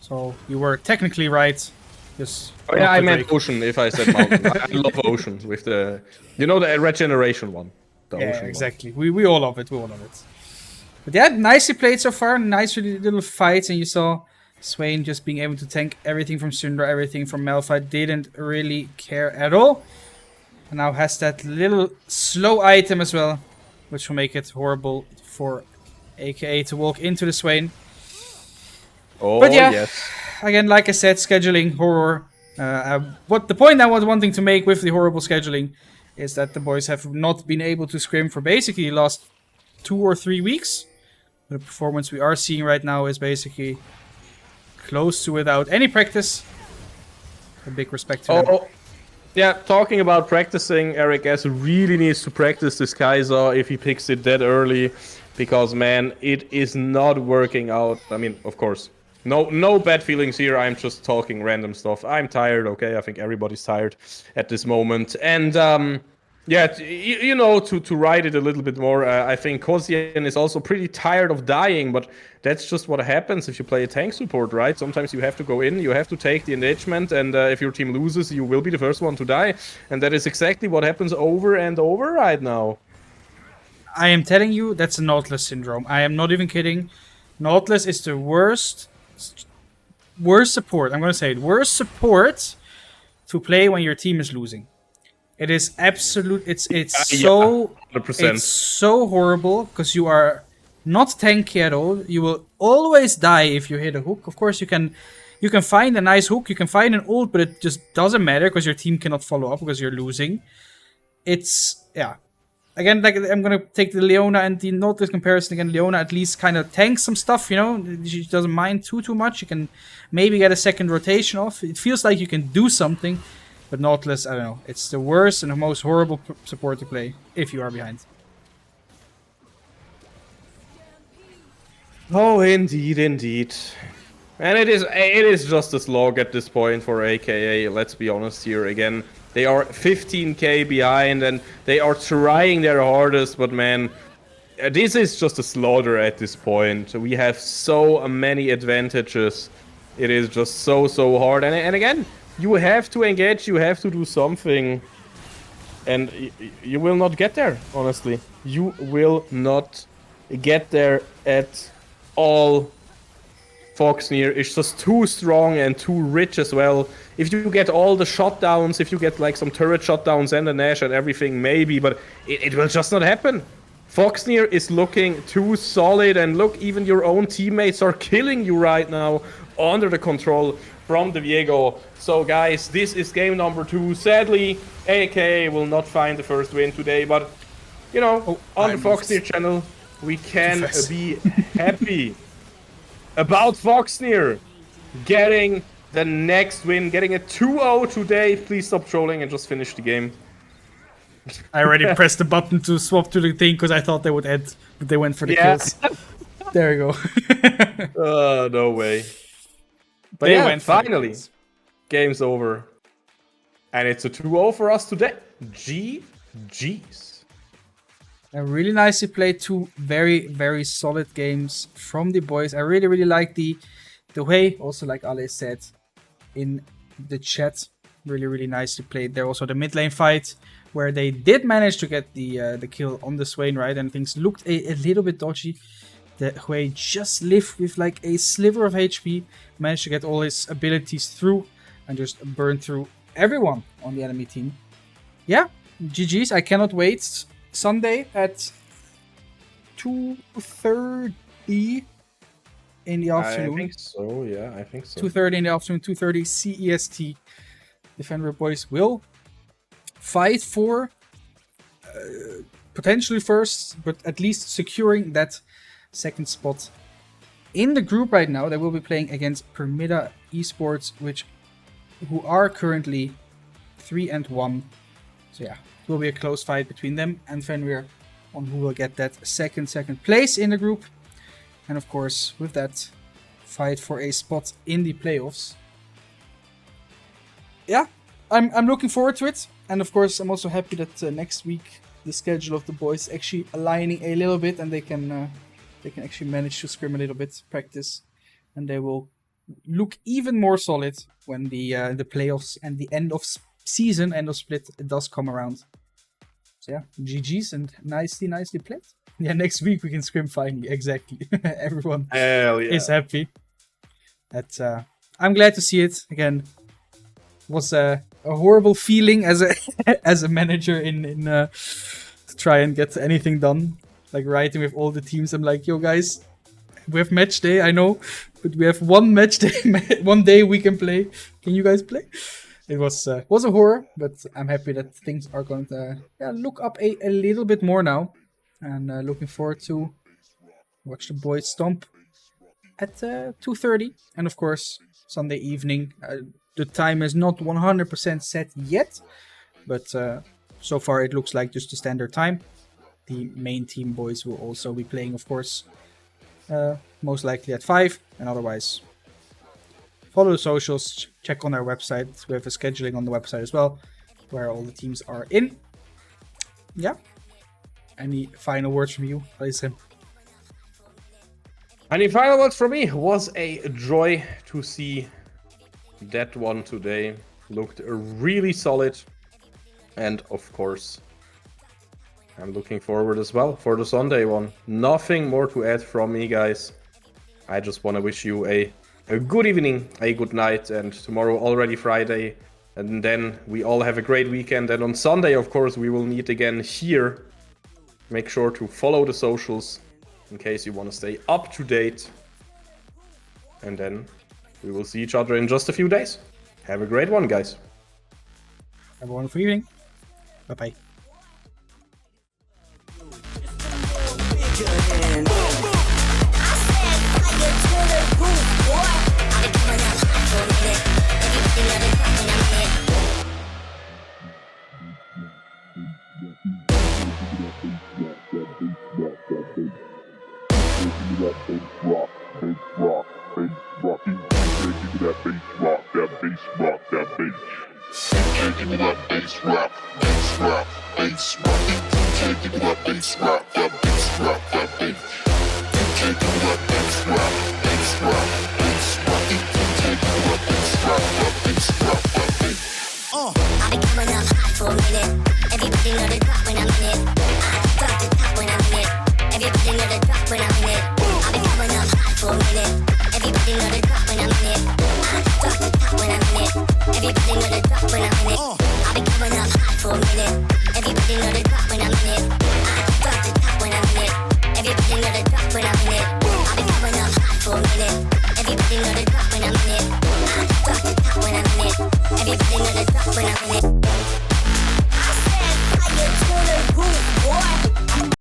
So you were technically right. Just oh yeah, I meant ocean if I said mountain. I love ocean with the, you know, the regeneration one. The yeah, ocean exactly. We all love it. We all love it. But yeah, nicely played so far. Nice little fights, and you saw Swain just being able to tank everything from Syndra, everything from Malphite. Didn't really care at all. And now has that little slow item as well, which will make it horrible for AKA to walk into the Swain. Oh, but yeah, yes. Again, like I said, scheduling horror. What the point I was wanting to make with the horrible scheduling is that the boys have not been able to scrim for basically the last 2 or 3 weeks. The performance we are seeing right now is basically close to without any practice. A big respect to them. Oh, yeah, talking about practicing, Eric S really needs to practice this Kaiser if he picks it that early. Because, man, it is not working out. I mean, of course, no bad feelings here. I'm just talking random stuff. I'm tired, okay? I think everybody's tired at this moment. And, yeah, you know, to write it a little bit more, I think Kosian is also pretty tired of dying, but that's just what happens if you play a tank support, right? Sometimes you have to go in, you have to take the engagement, and if your team loses, you will be the first one to die. And that is exactly what happens over and over right now. I am telling you, that's a Nautilus syndrome. I am not even kidding. Nautilus is the worst support. I'm going to say it. Worst support to play when your team is losing. It is absolute. It's so 100%. It's so horrible because you are not tanky at all. You will always die if you hit a hook. Of course, you can find a nice hook. You can find an ult, but it just doesn't matter because your team cannot follow up because you're losing. It's yeah. Again, like I'm gonna take the Leona and the Nautilus comparison again. Leona at least kind of tanks some stuff, you know. She doesn't mind too much. You can maybe get a second rotation off. It feels like you can do something, but Nautilus, I don't know. It's the worst and the most horrible support to play if you are behind. Oh, indeed. And it is just a slog at this point for AKA. Let's be honest here again. They are 15k behind and they are trying their hardest, but man, this is just a slaughter at this point. We have so many advantages. It is just so hard. And again, you have to engage, you have to do something. And you will not get there, honestly. You will not get there at all. Foxnyr is just too strong and too rich as well. If you get all the shutdowns, if you get like some turret shutdowns and a Nash and everything, maybe, but it will just not happen. Foxnyr is looking too solid, and look, even your own teammates are killing you right now under the control from the Viego. So guys, this is game number 2. Sadly, AK will not find the first win today, but you know, on the Foxnyr channel, we can be happy about Foxnyr getting the next win, getting a 2-0 today. Please stop trolling and just finish the game. I already pressed the button to swap to the thing because I thought they would end, but they went for the kills. There you go. No way. But they yeah, finally, game's over. And it's a 2-0 for us today. GG's. A really nicely played 2 very solid games from the boys. I really like the way, also like Ale said in the chat, really nicely played there. Also the mid lane fight where they did manage to get the kill on the Swain, right? And things looked a little bit dodgy. The Hui just lived with like a sliver of HP, managed to get all his abilities through and just burn through everyone on the enemy team. Yeah, GG's. I cannot wait. Sunday at 2:30 in the afternoon. I think so, yeah, I think so. 2:30 in the afternoon, 2:30 CEST. the Fenrir boys will fight for potentially first, but at least securing that second spot. In the group right now, they will be playing against Permida Esports, who are currently 3-1. So yeah, it will be a close fight between them and Fenrir on who will get that second place in the group. And of course, with that, fight for a spot in the playoffs. Yeah, I'm looking forward to it. And of course, I'm also happy that next week the schedule of the boys actually aligning a little bit, and they can actually manage to scrim a little bit, practice, and they will look even more solid when the playoffs and the end of season, end of split, it does come around. So yeah, GG's and nicely played. Yeah, next week we can scrim finally. Exactly. Everyone is happy. I'm glad to see it again. It was a horrible feeling as a manager in to try and get anything done. Like writing with all the teams, I'm like, yo guys, we have match day, I know, but we have one match day, one day we can play. Can you guys play? It was a horror, but I'm happy that things are going to look up a little bit more now, and looking forward to watch the boys stomp at 2:30, and of course Sunday evening. The time is not 100% set yet, but so far it looks like just the standard time. The main team boys will also be playing, of course, most likely at 5, and otherwise follow the socials, check on our website. We have a scheduling on the website as well, where all the teams are in. Yeah. Any final words from you, Alisem? Any final words from me? It was a joy to see that one today. Looked really solid. And of course, I'm looking forward as well for the Sunday one. Nothing more to add from me, guys. I just want to wish you a good evening, a good night, and tomorrow already Friday. And then we all have a great weekend. And on Sunday, of course, we will meet again here. Make sure to follow the socials in case you want to stay up to date. And then we will see each other in just a few days. Have a great one, guys. Have a wonderful evening. Bye-bye. I'll be coming up hot for a minute. Everybody know the drop when I'm in it. I drop the top when I'm in it. Everybody know the drop when I'm in it. I'll be coming up hot for a minute. Everybody know the drop when I'm in it. I drop the top when I'm in it. Everybody know